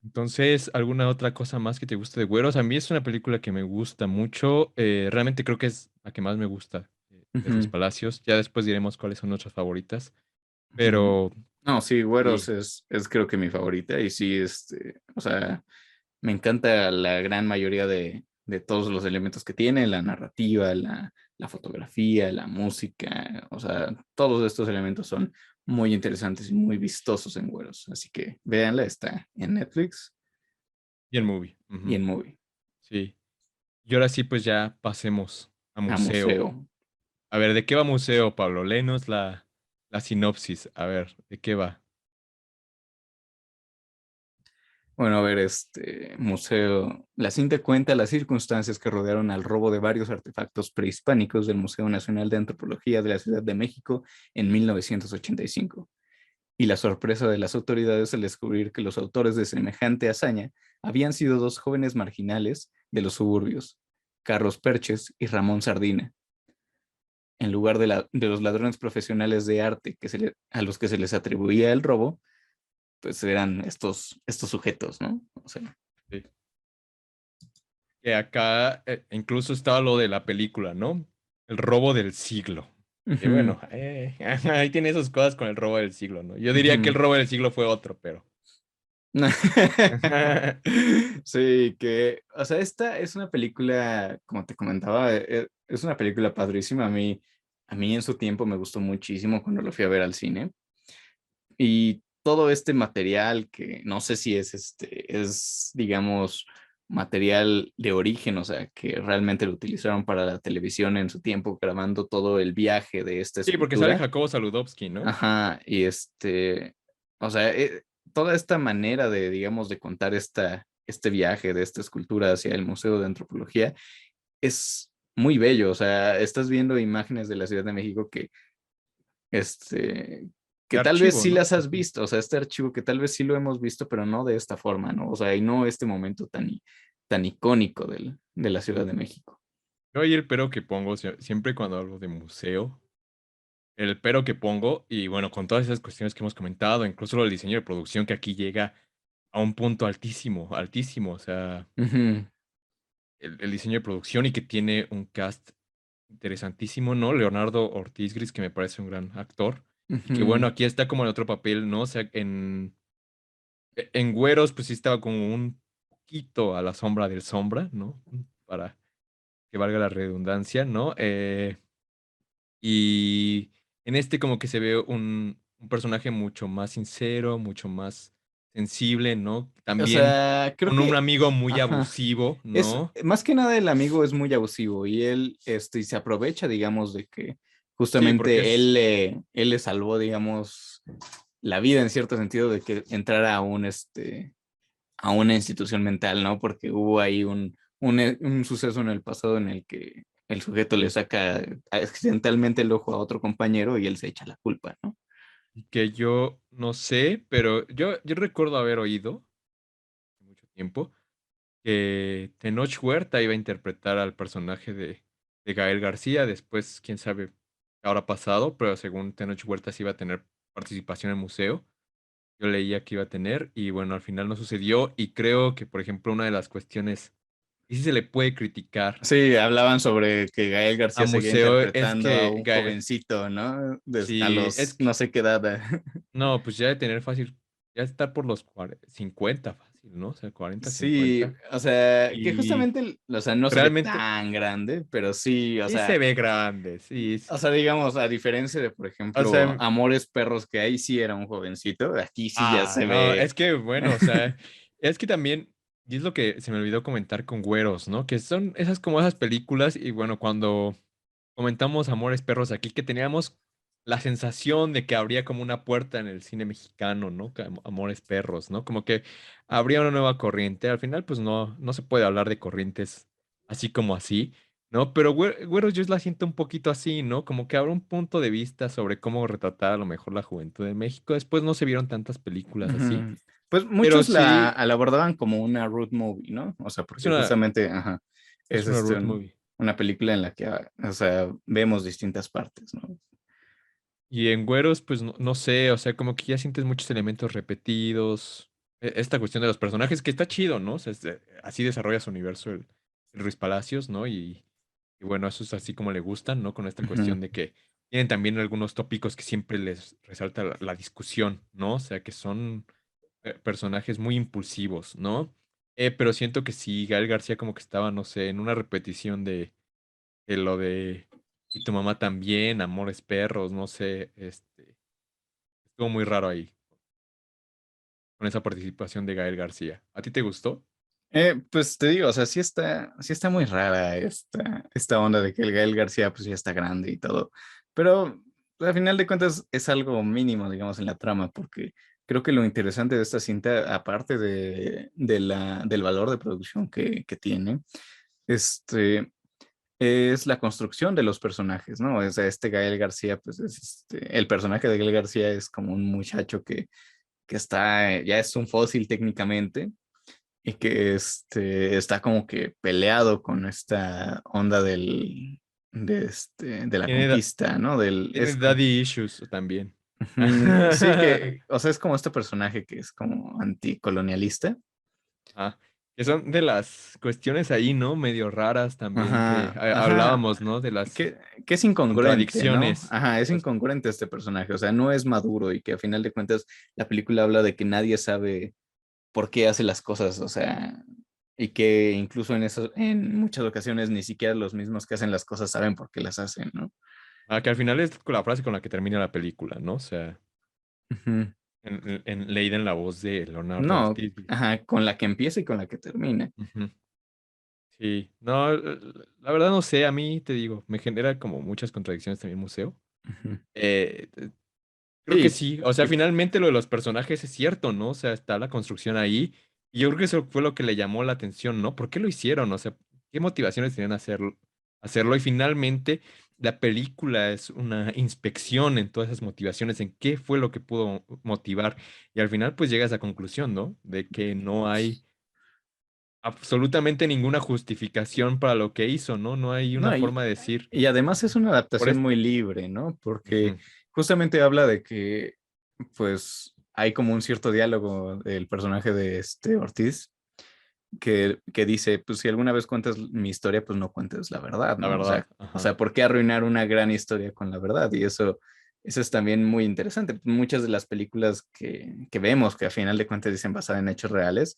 Entonces, ¿alguna otra cosa más que te guste de Güeros? A mí es una película que me gusta mucho. Realmente creo que es la que más me gusta de Ruiz Ujú, Palacios. Ya después diremos cuáles son nuestras favoritas. ujú. Pero No, sí, Güeros sí, es creo que mi favorita y sí, o sea, me encanta la gran mayoría de todos los elementos que tiene, la narrativa, la fotografía, la música, o sea, todos estos elementos son muy interesantes y muy vistosos en Güeros, así que véanla, está en Netflix y el movie. y Ujú, en Movie, sí. Y ahora sí, pues ya pasemos a a museo. museo. A ver, ¿de qué va museo, Pablo? Léenos la sinopsis. A ver, ¿de qué va? Bueno, a ver, museo. La cinta cuenta las circunstancias que rodearon al robo de varios artefactos prehispánicos del Museo Nacional de Antropología de la Ciudad de México en 1985. Y la sorpresa de las autoridades al descubrir que los autores de semejante hazaña habían sido dos jóvenes marginales de los suburbios, Carlos Perches y Ramón Sardina, en lugar de los ladrones profesionales de arte a los que se les atribuía el robo, pues eran estos sujetos, ¿no? O sea, Sí. Que acá incluso estaba lo de la película, ¿no? El robo del siglo. Que ujú, bueno, ahí tiene esas cosas con el robo del siglo, ¿no? Yo diría que el ujú. robo del siglo fue otro, pero. Sí, o sea, esta es una película, como te comentaba, es una película padrísima. A mí en su tiempo me gustó muchísimo cuando lo fui a ver al cine. Y todo este material que no sé si es, digamos, material de origen, o sea, que realmente lo utilizaron para la televisión en su tiempo, grabando todo el viaje de esta Sí, porque sale escultura. Jacobo Saludowski, ¿no? Ajá, y o sea, toda esta manera de, digamos, de contar este viaje de esta escultura hacia el Museo de Antropología es muy bello, o sea, estás viendo imágenes de la Ciudad de México este, De que tal vez archivo, sí ¿no? las has Ujú. visto, o sea, este archivo que tal vez sí lo hemos visto, pero no de esta forma, ¿no? O sea, y no este momento tan icónico de la Ciudad de México. Yo ahí el pero que pongo, siempre cuando hablo de museo, el pero que pongo, y bueno, con todas esas cuestiones que hemos comentado, incluso lo del diseño de producción, que aquí llega a un punto altísimo, altísimo, o sea, Ujú, el diseño de producción y que tiene un cast interesantísimo, ¿no? Leonardo Ortiz Gris, que me parece un gran actor. Y que bueno, ujú. aquí está como en otro papel, ¿no? O sea, en Güeros, pues sí estaba como un poquito a la sombra del sombra, ¿no? Para que valga la redundancia, ¿no? Y en este como que se ve un personaje mucho más sincero, mucho más sensible, ¿no? O También sea, creo con un que, amigo muy ajá, abusivo, es ¿no? más que nada el amigo es muy abusivo y él, y se aprovecha, digamos, de que Sí, porque justamente es él le salvó, digamos, la vida en cierto sentido de que entrara a una institución mental, ¿no? Porque hubo ahí un suceso en el pasado en el que el sujeto le saca accidentalmente el ojo a otro compañero y él se echa la culpa, ¿no? Que yo no sé, pero yo recuerdo haber oído hace mucho tiempo que Tenoch Huerta iba a interpretar al personaje de Gael García. Después, quién sabe qué habrá pasado, pero según Tenoch Huerta sí iba a tener participación en el museo. Yo leía que iba a tener y bueno, al final no sucedió y creo que, por ejemplo, una de las cuestiones y sí se le puede criticar Sí, hablaban sobre que Gael a García seguía museo es interpretando a que un jovencito, ¿no? A sí, los no sé qué edad. no, pues ya de tener fácil, ya estar por los 50 fácil, ¿no? O sea, 40 Sí, 50 o sea, que y justamente, o sea, no se ve realmente tan grande, pero sí, sí se ve grande, sí. o sea, digamos, a diferencia de, por O ejemplo, sea, Amores Perros, que ahí sí era un jovencito, aquí sí ya se no, ve. es que bueno, o sea, es que también, y es lo que se me olvidó comentar con Güeros, ¿no? Que son esas como esas películas, y bueno, cuando comentamos Amores Perros aquí, que teníamos la sensación de que habría como una puerta en el cine mexicano, ¿no? Que Amores Perros, ¿no? Como que habría una nueva corriente. Al final, pues no se puede hablar de corrientes así como así. ¿No? Pero Güeros yo la siento un poquito así, ¿no? Como que habrá un punto de vista sobre cómo retratar a lo mejor la juventud de México. Después no se vieron tantas películas así, Ujú. Pues pero muchos sí, la abordaban como una road movie, ¿no? O sea, es porque una, justamente, ajá, es es una road movie. una película en la que, o sea, vemos distintas partes, ¿no? Y en Güeros, pues no sé, o sea, como que ya sientes muchos elementos repetidos. Esta cuestión de los personajes que está chido, ¿no? O sea, así desarrolla su universo el Ruiz Palacios, ¿no? Y bueno, eso es así como le gustan, ¿no? Con esta Ujú, cuestión de que tienen también algunos tópicos que siempre les resalta la discusión, ¿no? O sea, que son personajes muy impulsivos, ¿no? Pero siento que sí, Gael García como que estaba, no sé, en una repetición de lo de y tu mamá también, Amores Perros, no sé, estuvo muy raro ahí con esa participación de Gael García. ¿A ti te gustó? Pues te digo, o sea, sí está muy rara esta onda de que el Gael García pues ya está grande y todo, pero al final de cuentas es algo mínimo, digamos, en la trama, porque creo que lo interesante de esta cinta, aparte del valor de producción que tiene, este, es la construcción de los personajes, ¿no? O sea, este Gael García, pues el personaje de Gael García es como un muchacho que ya es un fósil técnicamente y que está como que peleado con esta onda de la Tiene, conquista, ¿no? tiene daddy issues también. Ujú, sí, o sea, es como este personaje que es como anticolonialista. Ah, que son de las cuestiones ahí, ¿no? Medio raras también que Ajá, ajá, hablábamos, ¿no? De las que es incongruente, ¿no? contradicciones. Ajá, es incongruente este personaje, o sea, no es maduro y que a final de cuentas la película habla de que nadie sabe por qué hace las cosas, o sea, y que incluso en muchas ocasiones ni siquiera los mismos que hacen las cosas saben por qué las hacen, ¿no? Que al final es con la frase con la que termina la película, ¿no? O sea, Ujú. leída en la voz de Leonardo No, Ortiz. ajá, con la que empieza y con la que termina. Ujú. Sí, no, la verdad no sé, a mí te digo, me genera como muchas contradicciones también el museo. Ujú. Creo que Sí, sí, o sea, y- finalmente lo de los personajes es cierto, ¿no? O sea, está la construcción ahí y yo creo que eso fue lo que le llamó la atención, ¿no? ¿Por qué lo hicieron? O sea, ¿qué motivaciones tenían hacerlo? Y finalmente la película es una inspección en todas esas motivaciones, en qué fue lo que pudo motivar y al final pues llega a esa conclusión, ¿no? De que no hay absolutamente ninguna justificación para lo que hizo, ¿no? No hay una no, forma de decir, y además es una por adaptación esto. muy libre, ¿no? Porque Ujú. justamente habla de que, pues, hay como un cierto diálogo del personaje de este Ortiz que dice, pues, si alguna vez cuentas mi historia, pues no cuentes la verdad, La ¿no? verdad, O ajá. sea, ¿por qué arruinar una gran historia con la verdad? Y eso es también muy interesante. Muchas de las películas que vemos, que a final de cuentas dicen basada en hechos reales,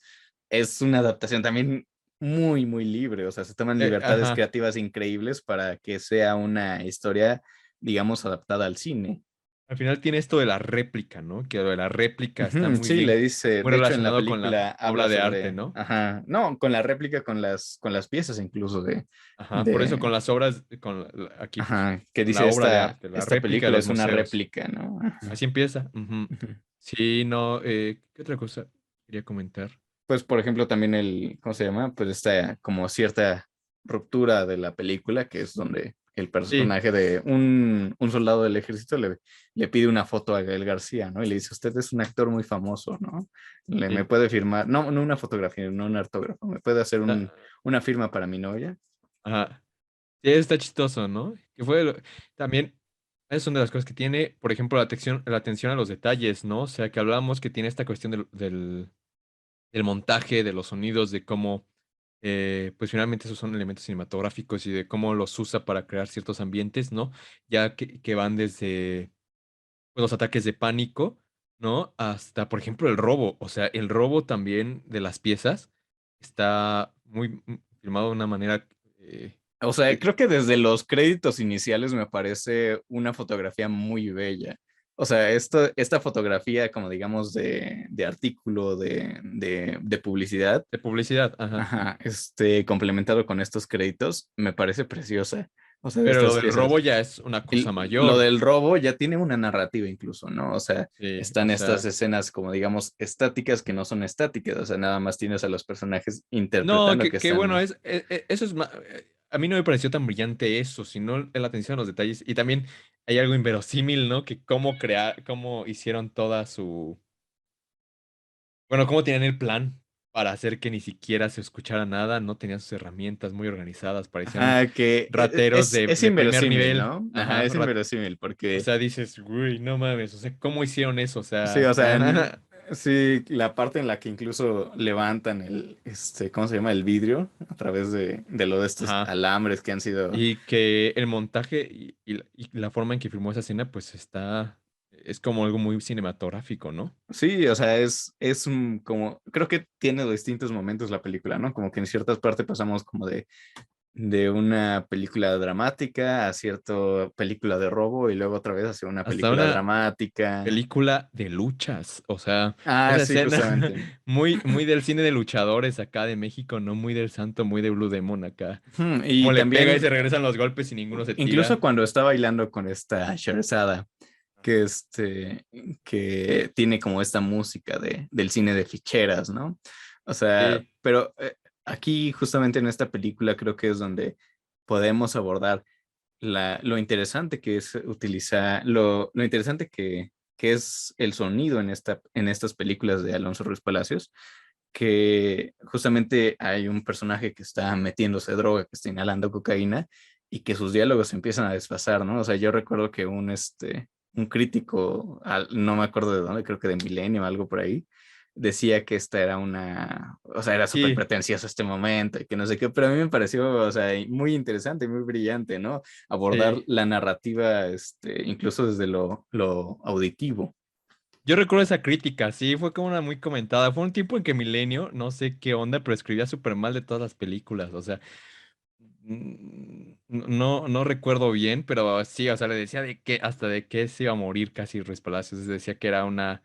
es una adaptación también muy libre. O sea, se toman libertades Ajá. creativas increíbles para que sea una historia, digamos, adaptada al cine. Al final tiene esto de la réplica, ¿no? Que lo de la réplica está Ujú, muy sí, le bien, dice, muy de hecho en la relacionado con película la habla obra de arte, sobre, ¿no? ajá, no, con la réplica, con las piezas incluso Ajá, por eso con de, las obras, aquí pues, ajá, que con la dice, obra de arte, la esta réplica de película los es una museos. réplica, ¿no? Ajá, Así empieza. Ujú. ujú, Sí, no, ¿qué otra cosa quería comentar? pues, por ejemplo, también ¿cómo se llama? Pues está como cierta ruptura de la película, que es donde el Sí, personaje de un soldado del ejército le pide una foto a Gael García, ¿no? Y le dice, usted es un actor muy famoso, ¿no? Me sí. puede firmar, no, no una fotografía, no un autógrafo, me puede hacer Ah, una firma para mi novia. ajá. Sí, está chistoso, ¿no? También es una de las cosas que tiene, por ejemplo, la atención a los detalles, ¿no? O sea, que hablamos que tiene esta cuestión del montaje, de los sonidos, de cómo, pues finalmente esos son elementos cinematográficos y de cómo los usa para crear ciertos ambientes, ¿no? Ya que van desde pues, los ataques de pánico, ¿no? Hasta, por ejemplo, el robo. O sea, el robo también de las piezas está muy filmado de una manera... O sea, que- creo que desde los créditos iniciales me parece una fotografía muy bella. O sea, esta fotografía, como digamos, de artículo, de publicidad, de publicidad, ajá. ajá, complementado con estos créditos, me parece preciosa. O sea, de Pero lo estas del piezas. robo ya es una cosa Lo mayor. del robo ya tiene una narrativa incluso, ¿no? O sea, Sí, están o estas sea, escenas como digamos estáticas que no son estáticas, o sea, nada más tienes a los personajes no, interpretando que que bueno, están. eso es a mí no me pareció tan brillante eso, sino la atención a los detalles. Y también hay algo inverosímil, ¿no? Que cómo hicieron toda su, bueno, cómo tenían el plan para hacer que ni siquiera se escuchara nada, no tenían sus herramientas muy organizadas, parecían Ajá, que rateros es de primer inverosímil, nivel. ¿no? Ajá, Ajá, es inverosímil o porque sea, dices, uy, no mames, o sea, ¿cómo hicieron eso? O sí, sea, o sea, sí, la parte en la que incluso levantan ¿cómo se llama? El vidrio a través de lo de estos ajá. alambres que han sido. Y que el montaje y la forma en que filmó esa escena, pues es como algo muy cinematográfico, ¿no? Sí, o sea, como, creo que tiene distintos momentos la película, ¿no? Como que en ciertas partes pasamos como de una película dramática a cierta película de robo y luego otra vez hacia una Hasta película una dramática. película de luchas, o sea, Ah, esa sí, escena justamente. muy del cine de luchadores acá de México, no muy del santo, muy de Blue Demon acá. Ujú. Como Y le pega y también, se regresan los golpes y ninguno se incluso tira. cuando está bailando con esta Sherzada, que que tiene como esta música del cine de ficheras, ¿no? O sea, Sí, pero aquí justamente en esta película creo que es donde podemos abordar lo interesante que es utilizar, lo interesante que es el sonido en estas películas de Alonso Ruiz Palacios, que justamente hay un personaje que está metiéndose droga, que está inhalando cocaína y que sus diálogos se empiezan a desfasar, ¿no? O sea, yo recuerdo que un crítico, no me acuerdo de dónde, creo que de Milenio o algo por ahí, decía que esta era o sea, era súper sí, pretencioso este momento y que no sé qué, pero a mí me pareció, o sea, muy interesante y muy brillante, ¿no? Abordar sí. la narrativa, incluso desde lo auditivo. Yo recuerdo esa crítica, sí, fue como una muy comentada. Fue un tiempo en que Milenio, no sé qué onda, pero escribía súper mal de todas las películas. O sea, no recuerdo bien, pero sí, o sea, le decía hasta de qué se iba a morir casi Ruiz Palacios. Decía que era una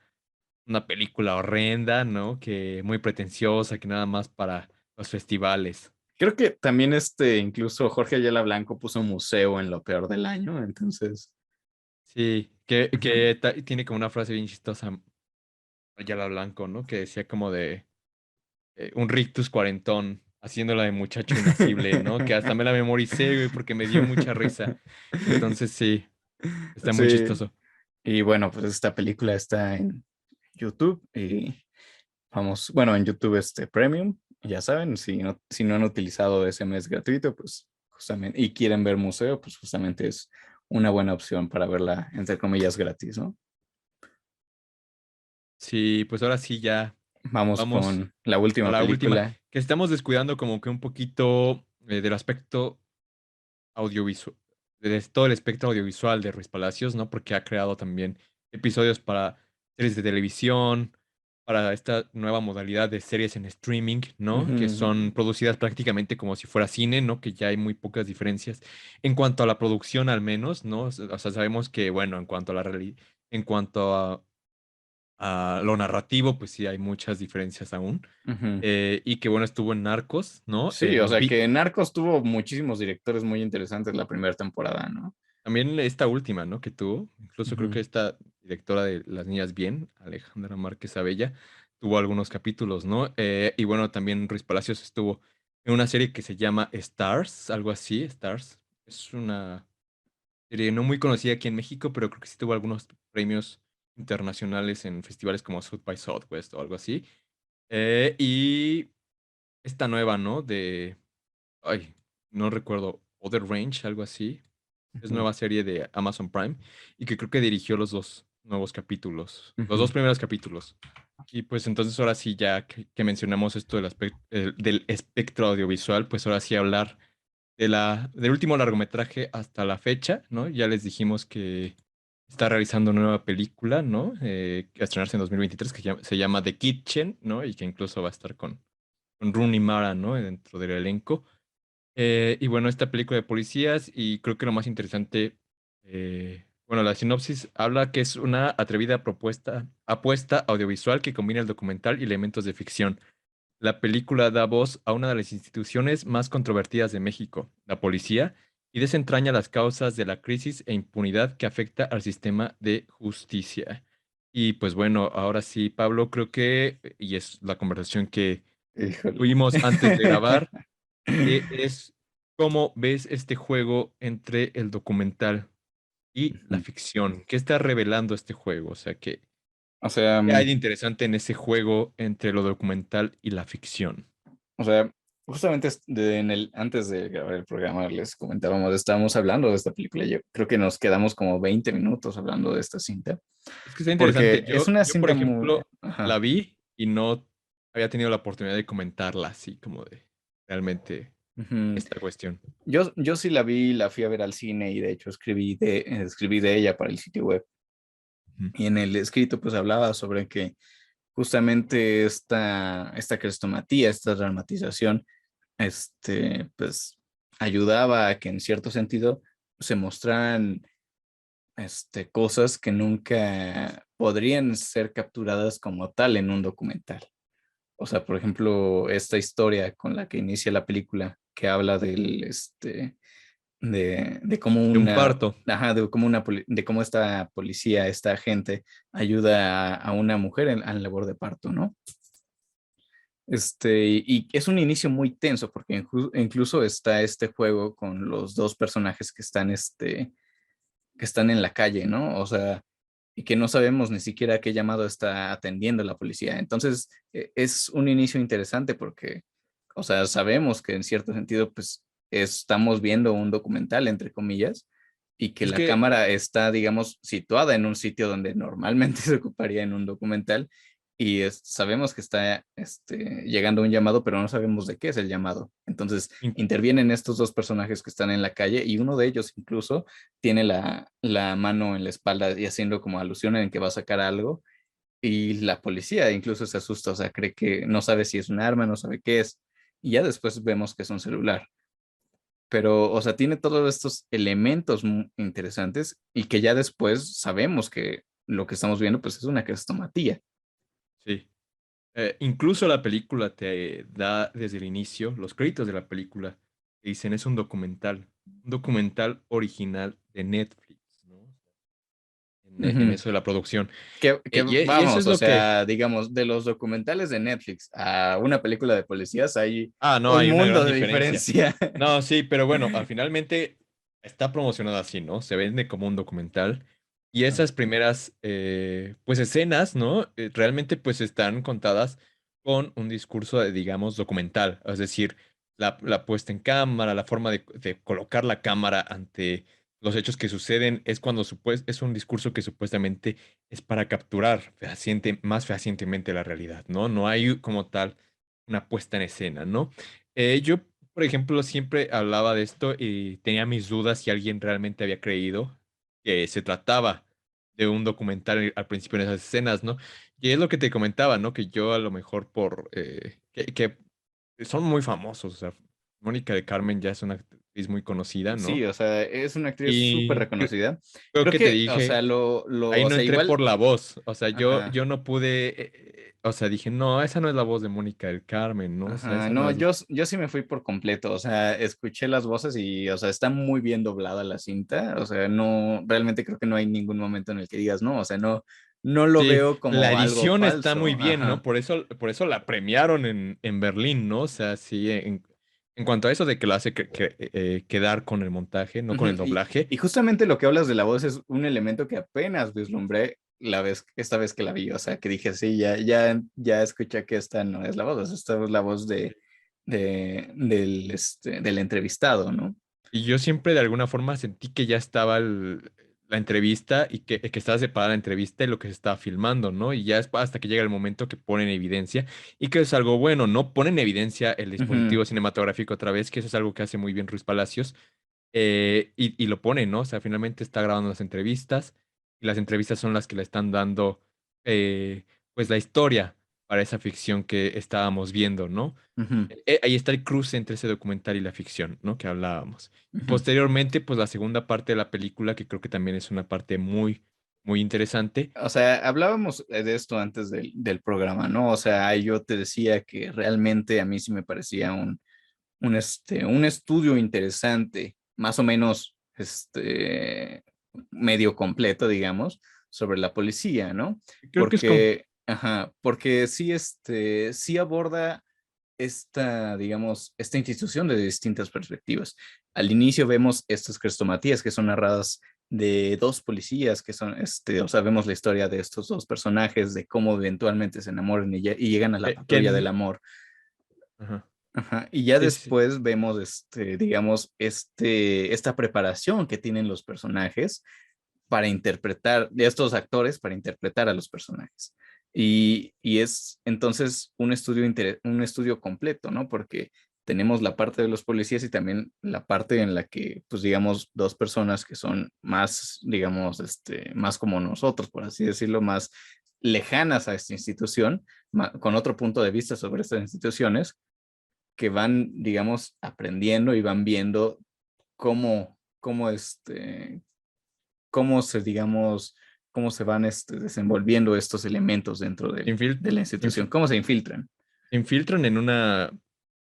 película horrenda, ¿no? Que muy pretenciosa, que nada más para los festivales. Creo que también incluso Jorge Ayala Blanco puso un museo en lo peor del año, entonces. Sí, Ujú. tiene como una frase bien chistosa, Ayala Blanco, ¿no? Que decía como de un rictus cuarentón, haciéndola de muchacho inacible, ¿no? Que hasta me la memoricé, güey, porque me dio mucha risa. Entonces sí, está muy Sí, chistoso. y bueno, pues esta película está en YouTube y vamos, bueno, en YouTube Premium, ya saben, si no han utilizado ese mes gratuito, pues justamente, y quieren ver museo, pues justamente es una buena opción para verla, entre comillas, gratis, ¿no? Sí, pues ahora sí ya Vamos vamos con la a última la última, película. que estamos descuidando como que un poquito del aspecto audiovisual, de todo el espectro audiovisual de Ruiz Palacios, ¿no? Porque ha creado también episodios para series de televisión, para esta nueva modalidad de series en streaming, ¿no? Que son Ujú, producidas prácticamente como si fuera cine, ¿no? Que ya hay muy pocas diferencias en cuanto a la producción al menos, ¿no? O sea, sabemos que, bueno, en cuanto a en cuanto a lo narrativo, pues sí hay muchas diferencias aún. ujú. Y que, bueno, estuvo en Narcos, ¿no? Sí, o sea que Narcos tuvo muchísimos directores muy interesantes la primera temporada, ¿no? También esta última, ¿no? Que tuvo, incluso creo que Ujú. esta directora de Las Niñas Bien, Alejandra Márquez Abella, tuvo algunos capítulos, ¿no? Y bueno, también Ruiz Palacios estuvo en una serie que se llama Stars, algo así, Stars. Es una serie no muy conocida aquí en México, pero creo que sí tuvo algunos premios internacionales en festivales como South by Southwest o algo así. Y esta nueva, ¿no? Ay, no recuerdo, Other Range, algo así. Es Ujú, nueva serie de Amazon Prime y que creo que dirigió los dos nuevos capítulos, los ujú. dos primeros capítulos. Y pues entonces ahora sí, ya que mencionamos esto del espectro audiovisual, pues ahora sí hablar del último largometraje hasta la fecha, ¿no? Ya les dijimos que está realizando una nueva película, ¿no? Que va a estrenarse en 2023, que se llama The Kitchen, ¿no? Y que incluso va a estar con Rooney Mara, ¿no? Dentro del elenco. Y bueno, esta película de policías, y creo que lo más interesante, bueno, la sinopsis habla que es una atrevida apuesta audiovisual que combina el documental y elementos de ficción. La película da voz a una de las instituciones más controvertidas de México, la policía, y desentraña las causas de la crisis e impunidad que afecta al sistema de justicia. Y pues bueno, ahora sí, Pablo, creo que, y es la conversación que Híjole. tuvimos antes de grabar, es cómo ves este juego entre el documental y la Ujú. ficción. ¿Qué está revelando este juego? O sea, O sea, ¿qué hay de interesante en ese juego entre lo documental y la ficción? o sea, justamente antes de grabar el programa les comentábamos, estábamos hablando de esta película. Yo creo que nos quedamos como 20 minutos hablando de esta cinta, Es que está interesante. porque es Yo, una yo, por cinta muy... ejemplo, la Ajá. vi y no había tenido la oportunidad de comentarla así como de realmente Ujú. esta cuestión. Yo sí la vi, la fui a ver al cine y de hecho escribí de ella para el sitio web. Ujú. Y en el escrito pues hablaba sobre que justamente esta crestomatía, esta dramatización, pues ayudaba a que en cierto sentido se mostraran cosas que nunca podrían ser capturadas como tal en un documental. O sea, por ejemplo, esta historia con la que inicia la película, que habla de cómo De un parto. de cómo esta policía, esta agente, ayuda a una mujer en labor de parto, ¿no? Y es un inicio muy tenso porque incluso está este juego con los dos personajes que están en la calle, ¿no? O sea, y que no sabemos ni siquiera qué llamado está atendiendo la policía. Entonces, es un inicio interesante porque, o sea, sabemos que en cierto sentido, pues, estamos viendo un documental, entre comillas, y que Es la que cámara está, digamos, situada en un sitio donde normalmente se ocuparía en un documental y sabemos que está llegando un llamado, pero no sabemos de qué es el llamado. Entonces, in- intervienen estos dos personajes que están en la calle y uno de ellos incluso tiene la mano en la espalda y haciendo como alusión en que va a sacar algo. Y la policía incluso se asusta, o sea, cree que no sabe si es un arma, no sabe qué es. Y ya después vemos que es un celular. Pero, o sea, tiene todos estos elementos interesantes y que ya después sabemos que lo que estamos viendo pues es una crestomatía. sí. Incluso la película te da desde el inicio, los créditos de la película, te dicen es un documental original de Netflix, ¿no? En Ujú. eso de la producción. Que Y eso vamos, es o lo que... sea, digamos, de los documentales de Netflix a una película de policías hay Ah, no, un hay una mundo gran de diferencia. diferencia. No, sí, pero bueno, finalmente está promocionado así, ¿no? Se vende como un documental. Y esas primeras, pues, escenas, ¿no? Realmente, pues, están contadas con un discurso de, digamos, documental. Es decir, la puesta en cámara, la forma de colocar la cámara ante los hechos que suceden, es cuando es un discurso que supuestamente es para capturar más fehacientemente la realidad, ¿no? No hay como tal una puesta en escena, ¿no? Yo, por ejemplo, siempre hablaba de esto y tenía mis dudas si alguien realmente había creído que se trataba de un documental al principio en esas escenas, ¿no? Y es lo que te comentaba, ¿no? Que yo a lo mejor que son muy famosos, o sea, Mónica de Carmen ya es una actriz muy conocida, Sí, ¿no? o sea, es una actriz súper Y reconocida. creo Creo que te que, o sea, dije, ahí o no sea, entré igual, por la voz, o sea, ajá, yo no pude, o sea, dije, no, esa no es la voz de Mónica del Carmen, ¿no? O sea, ajá, esa no no, es yo sí me fui por completo, o sea, escuché las voces y, o sea, está muy bien doblada la cinta, o sea, no, realmente creo que no hay ningún momento en el que digas, no, o sea, no, no lo Sí, veo la como algo edición está muy falso. bien, ¿no? Ajá. Por eso la premiaron en Berlín, ¿no? O sea, sí, en cuanto a eso de que lo hace quedar con el montaje, no con Ujú. el doblaje. Y justamente lo que hablas de la voz es un elemento que apenas vislumbré esta vez que la vi, o sea, que dije, sí, ya escuché que esta no es la voz, o sea, esta es la voz del entrevistado, ¿no? Y yo siempre de alguna forma sentí que ya estaba la entrevista y que estaba separada la entrevista y lo que se estaba filmando, ¿no? Y ya es hasta que llega el momento que ponen evidencia y que es algo bueno, ¿no? Ponen en evidencia el Ujú, dispositivo cinematográfico otra vez, que eso es algo que hace muy bien Ruiz Palacios, y lo ponen, ¿no? O sea, finalmente está grabando las entrevistas y las entrevistas son las que le están dando, pues, la historia para esa ficción que estábamos viendo, ¿no? ujú, Ahí está el cruce entre ese documental y la ficción, ¿no? Que hablábamos. Y ujú. posteriormente, pues la segunda parte de la película, que creo que también es una parte muy, muy interesante. O sea, hablábamos de esto antes del programa, ¿no? O sea, yo te decía que realmente a mí sí me parecía un estudio interesante, más o menos, medio completo, digamos, sobre la policía, ¿no? Creo que es como, Porque sí, sí aborda digamos, esta institución de distintas perspectivas. Al inicio vemos estas crestomatías que son narradas de dos policías que son, o sea, vemos la historia de estos dos personajes, de cómo eventualmente se enamoran y llegan a la patrulla del amor. ajá. Ajá. Y ya Sí, sí, sí. después vemos, digamos, esta preparación que tienen los personajes para interpretar, de estos actores para interpretar a los personajes. Y es entonces un estudio completo, ¿no? Porque tenemos la parte de los policías y también la parte en la que, pues digamos, dos personas que son más, digamos, más como nosotros, por así decirlo, más lejanas a esta institución, con otro punto de vista sobre estas instituciones, que van, digamos, aprendiendo y van viendo cómo digamos, cómo se van desenvolviendo estos elementos dentro Se infil- de la se institución, inf- cómo se infiltran. se infiltran en una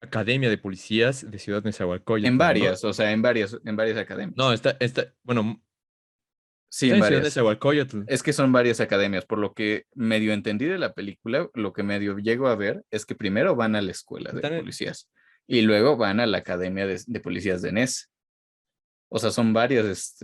academia de policías de Ciudad En Nezahualcóyotl, ¿no? varias, o sea, en varias No, academias. bueno, Sí, está en en Ciudad varias. Nezahualcóyotl. Es que son varias academias, por lo que medio entendí de la película, lo que medio llego a ver es que primero van a la escuela de Están en- policías y luego van a la academia de policías de NES. O sea, son varias,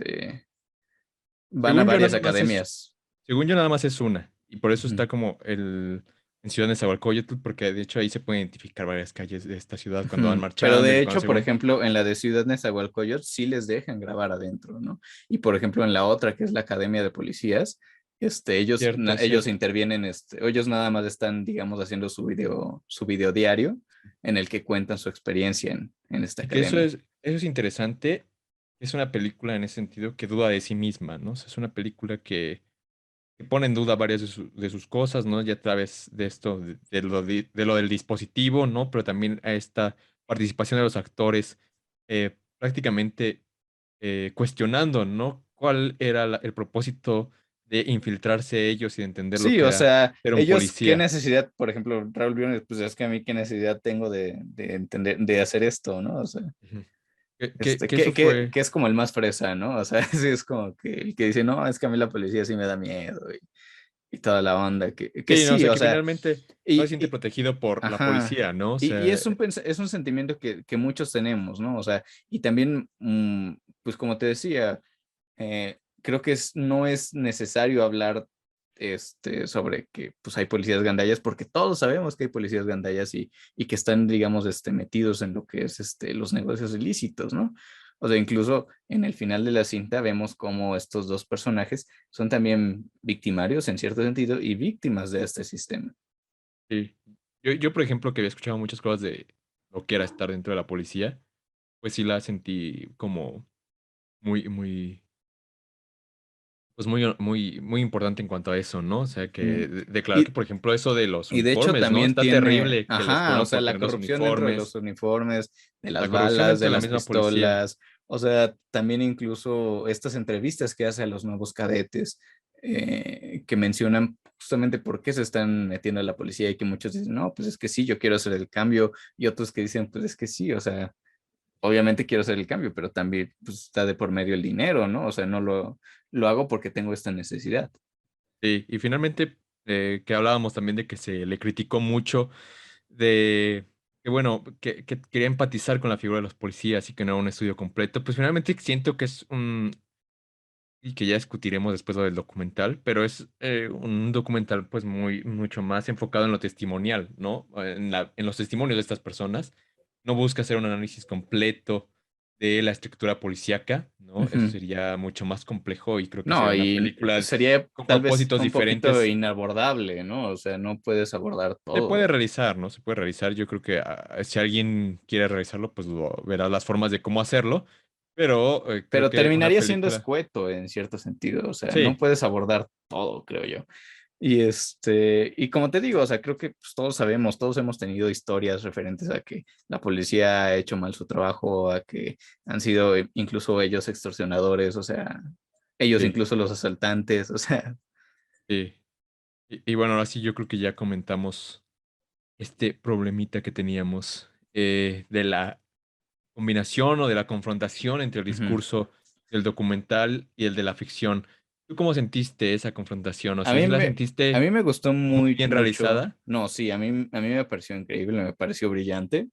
van a según yo varias nada más es academias. Según yo, nada más es una. Y por eso Ujú. está como en Ciudad Nezahualcóyotl, porque de hecho ahí se pueden identificar varias calles de esta ciudad cuando van Ujú. Pero marchando de y cuando hecho, se por van. ejemplo, en la de Ciudad Nezahualcóyotl sí les dejan grabar adentro, ¿no? Y por ejemplo, en la otra, que es la Academia de Policías, Cierto, es ellos cierto. intervienen, ellos nada más están, digamos, haciendo su video diario en el que cuentan su experiencia en esta Y que eso academia. eso es interesante. Es una película en ese sentido que duda de sí misma, ¿no? O sea, es una película que pone en duda varias de sus cosas, ¿no? Ya a través de esto, de lo del dispositivo, ¿no? Pero también a esta participación de los actores, prácticamente cuestionando, ¿no? ¿Cuál era el propósito de infiltrarse ellos y de entender lo Sí, que o era sea, ser un ellos, ¿qué policía? necesidad, por ejemplo, Raúl Briones, pues es que a mí qué necesidad tengo de entender, de hacer esto, ¿no? O sea. Ujú. Que eso Que fue. es como el más fresa, ¿no? O sea, sí es como que el que dice, no, es que a mí la policía sí me da miedo y toda la onda, que Sí, no, o sí, sea, o que sea, finalmente no se siente y, protegido por la ajá, policía, ¿no? O y sea, es un sentimiento que muchos tenemos, ¿no? O sea, y también, pues como te decía, creo que no es necesario hablar sobre que pues hay policías gandallas, porque todos sabemos que hay policías gandallas y que están, digamos, metidos en lo que es los negocios ilícitos, ¿no? O sea, incluso en el final de la cinta vemos como estos dos personajes son también victimarios en cierto sentido y víctimas de este sistema. sí. Yo, por ejemplo, que había escuchado muchas cosas de lo que era estar dentro de la policía, pues sí la sentí como muy, muy, pues muy, muy, muy importante en cuanto a eso, ¿no? O sea, que Mm. declarar que, Y, por ejemplo, eso de los Y de hecho uniformes, ¿no? también Está tiene, terrible que les ajá, o corran sea, por la tener los corrupción dentro de los uniformes, uniformes, de las la corrupción balas, dentro de de la las misma policía. pistolas, o sea, también incluso estas entrevistas que hace a los nuevos cadetes que mencionan justamente por qué se están metiendo a la policía y que muchos dicen, no, pues es que sí, yo quiero hacer el cambio y otros que dicen, pues es que sí, o sea, obviamente quiero hacer el cambio, pero también pues, está de por medio el dinero, ¿no? O sea, no lo hago porque tengo esta necesidad. Sí, y finalmente que hablábamos también de que se le criticó mucho de que, bueno, que quería empatizar con la figura de los policías y que no era un estudio completo, pues finalmente siento que es un, y que ya discutiremos después lo del documental, pero es un documental pues mucho más enfocado en lo testimonial, ¿no? En los testimonios de estas personas. No busca hacer un análisis completo de la estructura policíaca, ¿no? Eso Ujú. sería mucho más complejo y creo que No, sería una y película sería con tal vez propósitos un poquito diferentes. inabordable, ¿no? O sea, no puedes abordar Se puede todo. realizar, ¿no? Se puede realizar. Yo creo que si alguien quiere realizarlo, pues verá las formas de cómo hacerlo, pero creo Pero que una terminaría siendo película... escueto en cierto sentido, o sea, no Sí, puedes abordar todo, creo yo. Y como te digo, o sea, creo que pues, todos sabemos, todos hemos tenido historias referentes a que la policía ha hecho mal su trabajo, a que han sido incluso ellos extorsionadores, o sea, ellos sí, incluso los asaltantes, o sea, sí. Y bueno, ahora sí yo creo que ya comentamos este problemita que teníamos de la combinación o de la confrontación entre el ujú. discurso del documental y el de la ficción. ¿Tú cómo sentiste esa confrontación? O A sea, mí ¿sí la me, a sentiste mí me gustó muy muy bien mucho, realizada? no, sí, a mí me pareció increíble, me pareció brillante,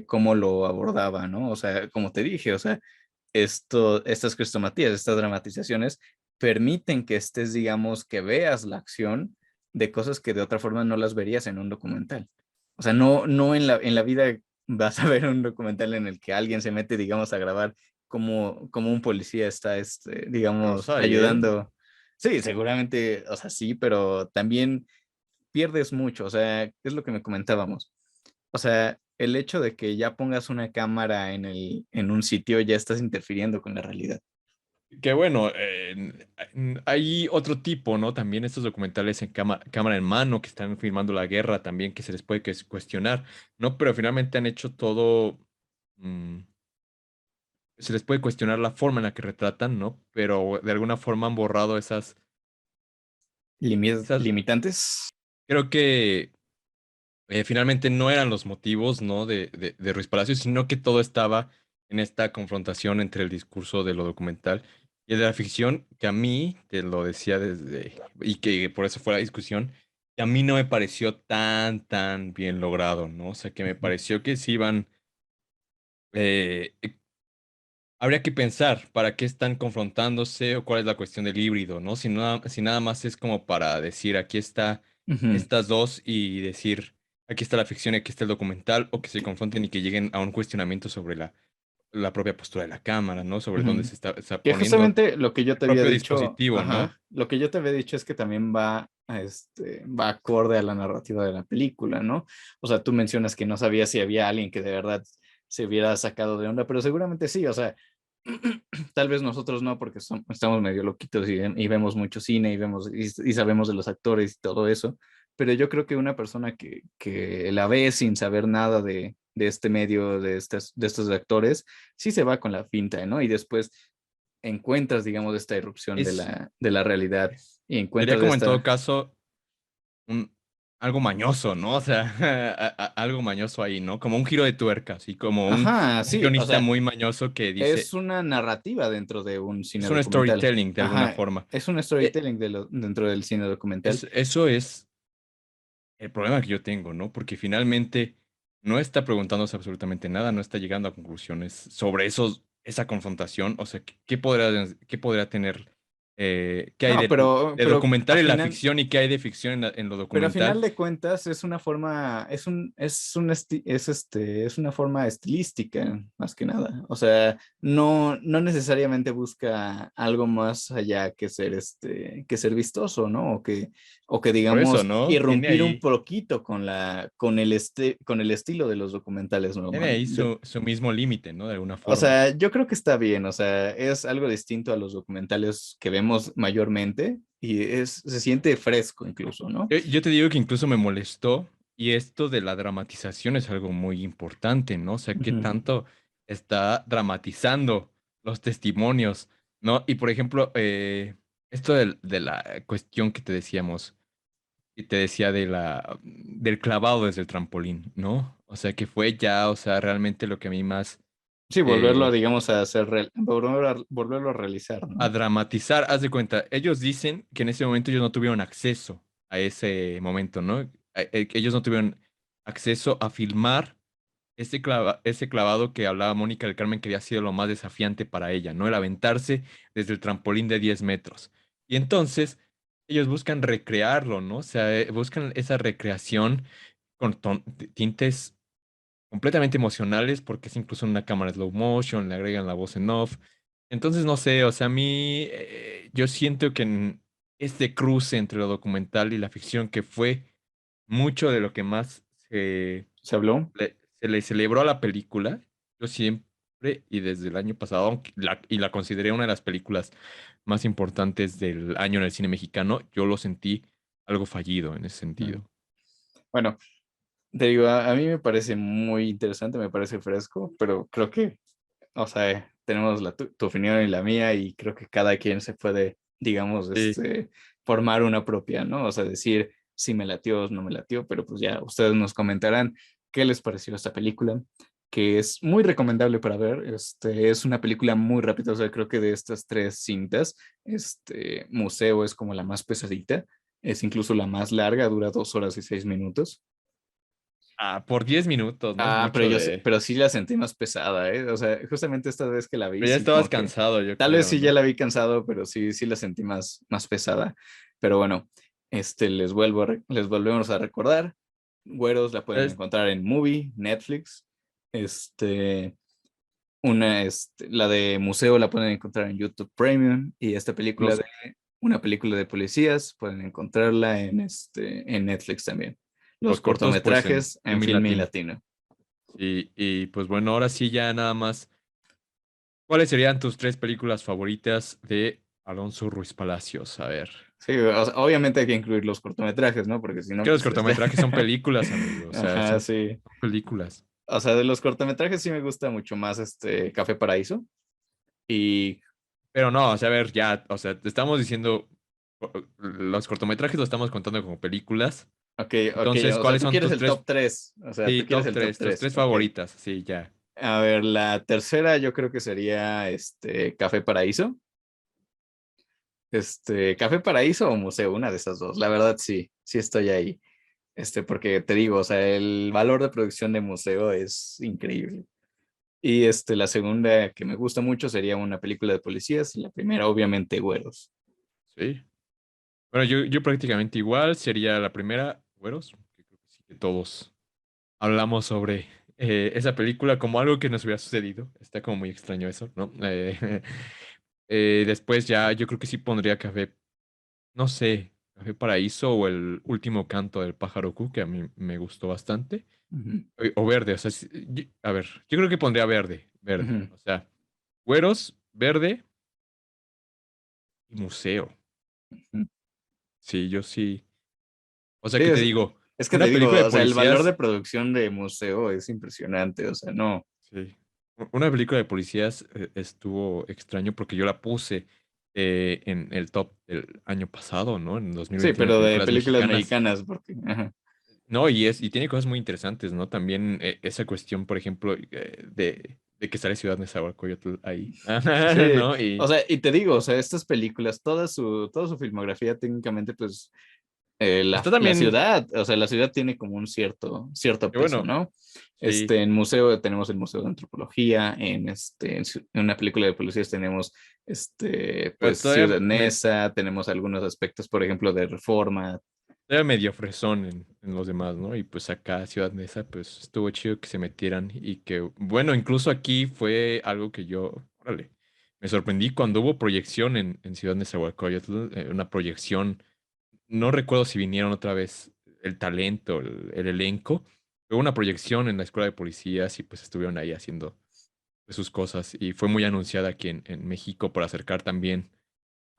cómo lo abordaba, ¿no? O sea, como te dije, o sea, estas crestomatías, estas dramatizaciones permiten que estés, digamos, que veas la acción de cosas que de otra forma no las verías en un documental. O sea, no en la vida vas a ver un documental en el que alguien se mete, digamos, a grabar como un policía está, Pero los digamos, hay, ¿eh? ayudando. Sí, seguramente, o sea, sí, pero también pierdes mucho, o sea, es lo que me comentábamos. O sea, el hecho de que ya pongas una cámara en un sitio ya estás interfiriendo con la realidad. Que bueno, hay otro tipo, ¿no? También estos documentales en cámara en mano que están filmando la guerra también que se les puede cuestionar, ¿no? Pero finalmente han hecho todo, mm, se les puede cuestionar la forma en la que retratan, ¿no? Pero de alguna forma han borrado esas, Limitantes. creo que finalmente no eran los motivos, ¿no? De Ruiz Palacios, sino que todo estaba en esta confrontación entre el discurso de lo documental y el de la ficción, que a mí, te lo decía desde, y que por eso fue la discusión, que a mí no me pareció tan bien logrado, ¿no? O sea, que me Ujú. pareció que sí iban, eh, eh, habría que pensar para qué están confrontándose o cuál es la cuestión del híbrido, ¿no? Si nada más es como para decir, aquí está Ujú. estas dos y decir, aquí está la ficción y aquí está el documental, o que se confronten y que lleguen a un cuestionamiento sobre la propia postura de la cámara, ¿no? Sobre dónde Ujú. se está Que poniendo justamente lo que yo el te había propio dicho, dispositivo, ¿no? ajá, lo que yo te había dicho es que también va acorde a la narrativa de la película, ¿no? O sea, tú mencionas que no sabías si había alguien que de verdad se hubiera sacado de onda, pero seguramente sí, o sea, tal vez nosotros no, porque estamos medio loquitos y vemos mucho cine y sabemos de los actores y todo eso, pero yo creo que una persona que la ve sin saber nada de este medio, de estos actores, sí se va con la finta, ¿no? Y después encuentras, digamos, esta irrupción de Es, la realidad y sería encuentras como en todo esta... caso un, algo mañoso, ¿no? O sea, algo mañoso ahí, ¿no? Como un giro de tuerca, así como Ajá, un sí, o guionista sea, muy mañoso que es dice, una narrativa dentro de un cine es un documental. storytelling de alguna Ajá, forma. es un Eh, storytelling dentro del cine documental. Eso es el problema que yo tengo, ¿no? Porque finalmente no está preguntándose absolutamente nada, no está llegando a conclusiones sobre esa confrontación. O sea, ¿qué podría tener? ¿Qué hay No, de pero documental en la ficción y qué hay de ficción en lo pero a documental? final de cuentas es una forma, es una forma estilística, más que nada. O sea, no necesariamente busca algo más allá que ser vistoso, ¿no? O que Por eso, digamos, ¿no? irrumpir un poquito con el estilo de los documentales Tiene normal. ahí su mismo límite, ¿no? De alguna O forma. sea, yo creo que está bien, o sea, es algo distinto a los documentales que vemos mayormente y se siente fresco incluso, ¿no? Yo te digo que incluso me molestó y esto de la dramatización es algo muy importante, ¿no? O sea, qué Ujú. tanto está dramatizando los testimonios, ¿no? Y por ejemplo, esto de la cuestión que te decíamos, y te decía del clavado desde el trampolín, ¿no? O sea, que fue ya, o sea, realmente lo que a mí más Sí, volverlo, eh, digamos, a hacer, volverlo a realizar, a ¿no? dramatizar. Haz de cuenta, ellos dicen que en ese momento ellos no tuvieron acceso a ese momento, ¿no? Que ellos no tuvieron acceso a filmar ese clavado que hablaba Mónica del Carmen que había sido lo más desafiante para ella, ¿no? El aventarse desde el trampolín de 10 metros. Y entonces ellos buscan recrearlo, ¿no? O sea, buscan esa recreación con tintes completamente emocionales porque es incluso una cámara slow motion, le agregan la voz en off. Entonces, no sé, o sea, a mí yo siento que en este cruce entre lo documental y la ficción que fue mucho de lo que más ¿Se habló? se le celebró a la película. Yo siempre y desde el año pasado, y la consideré una de las películas más importantes del año en el cine mexicano, yo lo sentí algo fallido en ese Mm. sentido. Bueno, te digo, a mí me parece muy interesante, me parece fresco, pero creo que, o sea, tenemos tu opinión y la mía y creo que cada quien se puede, digamos, Sí, formar una propia, ¿no? O sea, decir si me latió o no me latió, pero pues ya ustedes nos comentarán qué les pareció esta película, que es muy recomendable para ver. Es una película muy rápida, o sea, creo que de estas tres cintas, Museo es como la más pesadita, es incluso la más larga, dura 2 horas y 6 minutos. por 10 minutos, no es Ah, mucho de... pero sí la sentí más pesada, ¿eh? O sea, justamente esta vez que la vi, Pero ya sí, estabas como que, cansado, yo tal vez creo, sí ya ¿no? la vi cansado, pero sí, sí la sentí más pesada. Pero bueno, les volvemos a recordar. Güeros la pueden Es encontrar en Movie, Netflix. Este, la de Museo la pueden encontrar en YouTube Premium. Y esta película los, de, una película de policías, pueden encontrarla en Netflix también. Los los cortos, pues en cortometrajes en Filmin Filmin Latino. Latino. Y pues bueno, ahora sí ya nada más. ¿Cuáles serían tus tres películas favoritas de Alonso Ruiz Palacios? A ver. Sí, o sea, obviamente hay que incluir los cortometrajes, ¿no? Porque si Es no, que los pues cortometrajes son películas, amigo. O sea, Ajá, sí. son películas. O sea, de los cortometrajes sí me gusta mucho más Café Paraíso. Y, Pero no, o sea, a ver, ya, o sea, te estamos diciendo, los cortometrajes los estamos contando como películas. ok, ok, Entonces, o sea, ¿cuáles tú son quieres tus el tres? top 3. O sea, tú Sí, quieres top el top 3, tus 3. tres Ok. favoritas. Sí, ya. A ver, la tercera yo creo que sería Café Paraíso. Café Paraíso o Museo, una de esas dos. La verdad, sí, sí estoy ahí. Porque te digo, o sea, el valor de producción de Museo es increíble. Y la segunda que me gusta mucho sería una película de policías. Y la primera, obviamente, Güeros. Sí. Bueno, yo prácticamente igual sería la primera, Güeros, que creo que sí que todos hablamos sobre esa película como algo que nos hubiera sucedido. Está como muy extraño eso, ¿no? Después ya yo creo que sí pondría Café, no sé, Café Paraíso o El último canto del pájaro Q, que a mí me gustó bastante. Ujú, O verde, o sea, a ver, yo creo que pondría verde, verde. ujú, O sea, Güeros, verde y museo. ujú. Sí, yo sí. O sea, Sí, que te digo, es que te una digo, película de o sea, el valor de policías. producción de Museo es impresionante. O sea, no. Sí. Una película de policías estuvo extraño porque yo la puse en el top del año pasado, ¿no? En Sí, 2021 de pero de películas películas mexicanas. mexicanas, porque. Ajá. No, y tiene cosas muy interesantes, ¿no? También esa cuestión, por ejemplo, de que sale Ciudad Nezahualcóyotl ahí. Sí, ¿No? o Y sea, y te digo, o sea, estas películas, toda su filmografía técnicamente, pues está la también, ciudad, o sea, la ciudad tiene como un cierto que peso, bueno, ¿no? sí. En museo tenemos el Museo de Antropología, en una película de policías tenemos, Pero pues, Ciudad Neza, tenemos algunos aspectos, por ejemplo, de Reforma. todavía medio fresón en los demás, ¿no? Y pues acá Ciudad Neza, pues estuvo chido que se metieran y que, bueno, incluso aquí fue algo que yo, órale, me sorprendí cuando hubo proyección en Ciudad Nezahualcóyotl, una proyección, no recuerdo si vinieron otra vez el talento, el elenco, hubo una proyección en la escuela de policías y pues estuvieron ahí haciendo pues, sus cosas y fue muy anunciada aquí en México por acercar también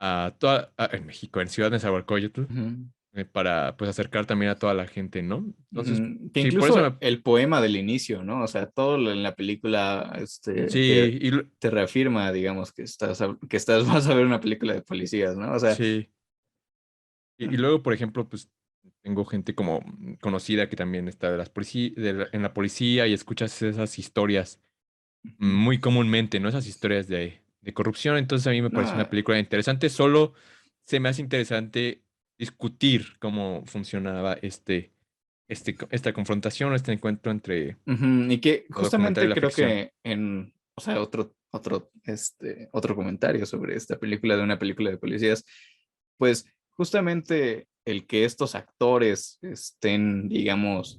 a toda, en México, en Ciudad Nezahualcóyotl Ujú, para pues acercar también a toda la gente, ¿no? Entonces, ujú. Que sí, por eso incluso me... el poema del inicio, ¿no? O sea, todo en la película, Sí, te reafirma, digamos, vas a ver una película de policías, ¿no? O sea, sí. Y luego, por ejemplo, pues tengo gente como conocida que también está de en la policía y escuchas esas historias Ujú. muy comúnmente, ¿no? Esas historias de corrupción. Entonces a mí me parece No, una película interesante. Solo se me hace interesante discutir cómo funcionaba esta confrontación, este encuentro entre ujú, y que lo documental y justamente la creo ficción. que o sea, otro comentario sobre esta película de una película de policías, pues justamente el que estos actores estén, digamos,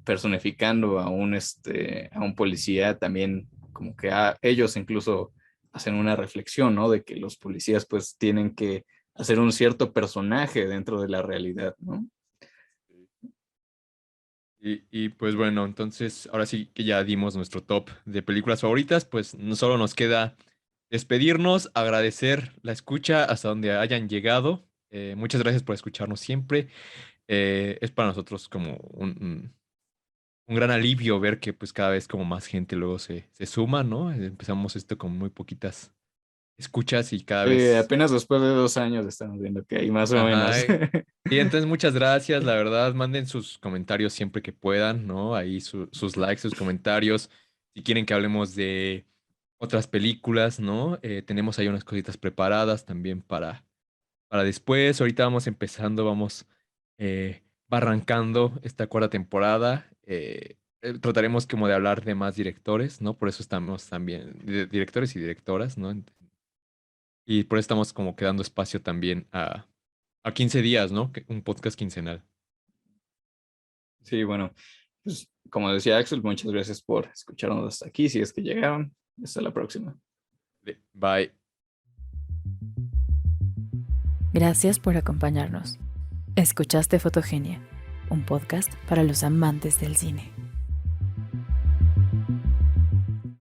personificando a un policía también como que ellos incluso hacen una reflexión, ¿no? De que los policías pues tienen que hacer un cierto personaje dentro de la realidad, ¿no? Y pues bueno, entonces ahora sí que ya dimos nuestro top de películas favoritas, pues no solo nos queda despedirnos, agradecer la escucha hasta donde hayan llegado. Muchas gracias por escucharnos siempre. Es para nosotros como un gran alivio ver que pues cada vez como más gente luego se suma, ¿no? Empezamos esto con muy poquitas escuchas y cada vez... Apenas después de 2 años estamos viendo que hay más o Ajá. menos. Y entonces muchas gracias, la verdad, manden sus comentarios siempre que puedan, ¿no? Ahí sus likes, sus comentarios. Si quieren que hablemos de otras películas, ¿no? Tenemos ahí unas cositas preparadas también para después. Ahorita vamos empezando, vamos arrancando esta cuarta temporada. Trataremos como de hablar de más directores, ¿no? Por eso estamos también, directores y directoras, ¿no? Y por eso estamos como quedando espacio también a 15 días, ¿no? Un podcast quincenal. Sí, bueno, pues como decía Axel, muchas gracias por escucharnos hasta aquí. Si es que llegaron, hasta la próxima. Bye. Gracias por acompañarnos. Escuchaste Fotogenia, un podcast para los amantes del cine.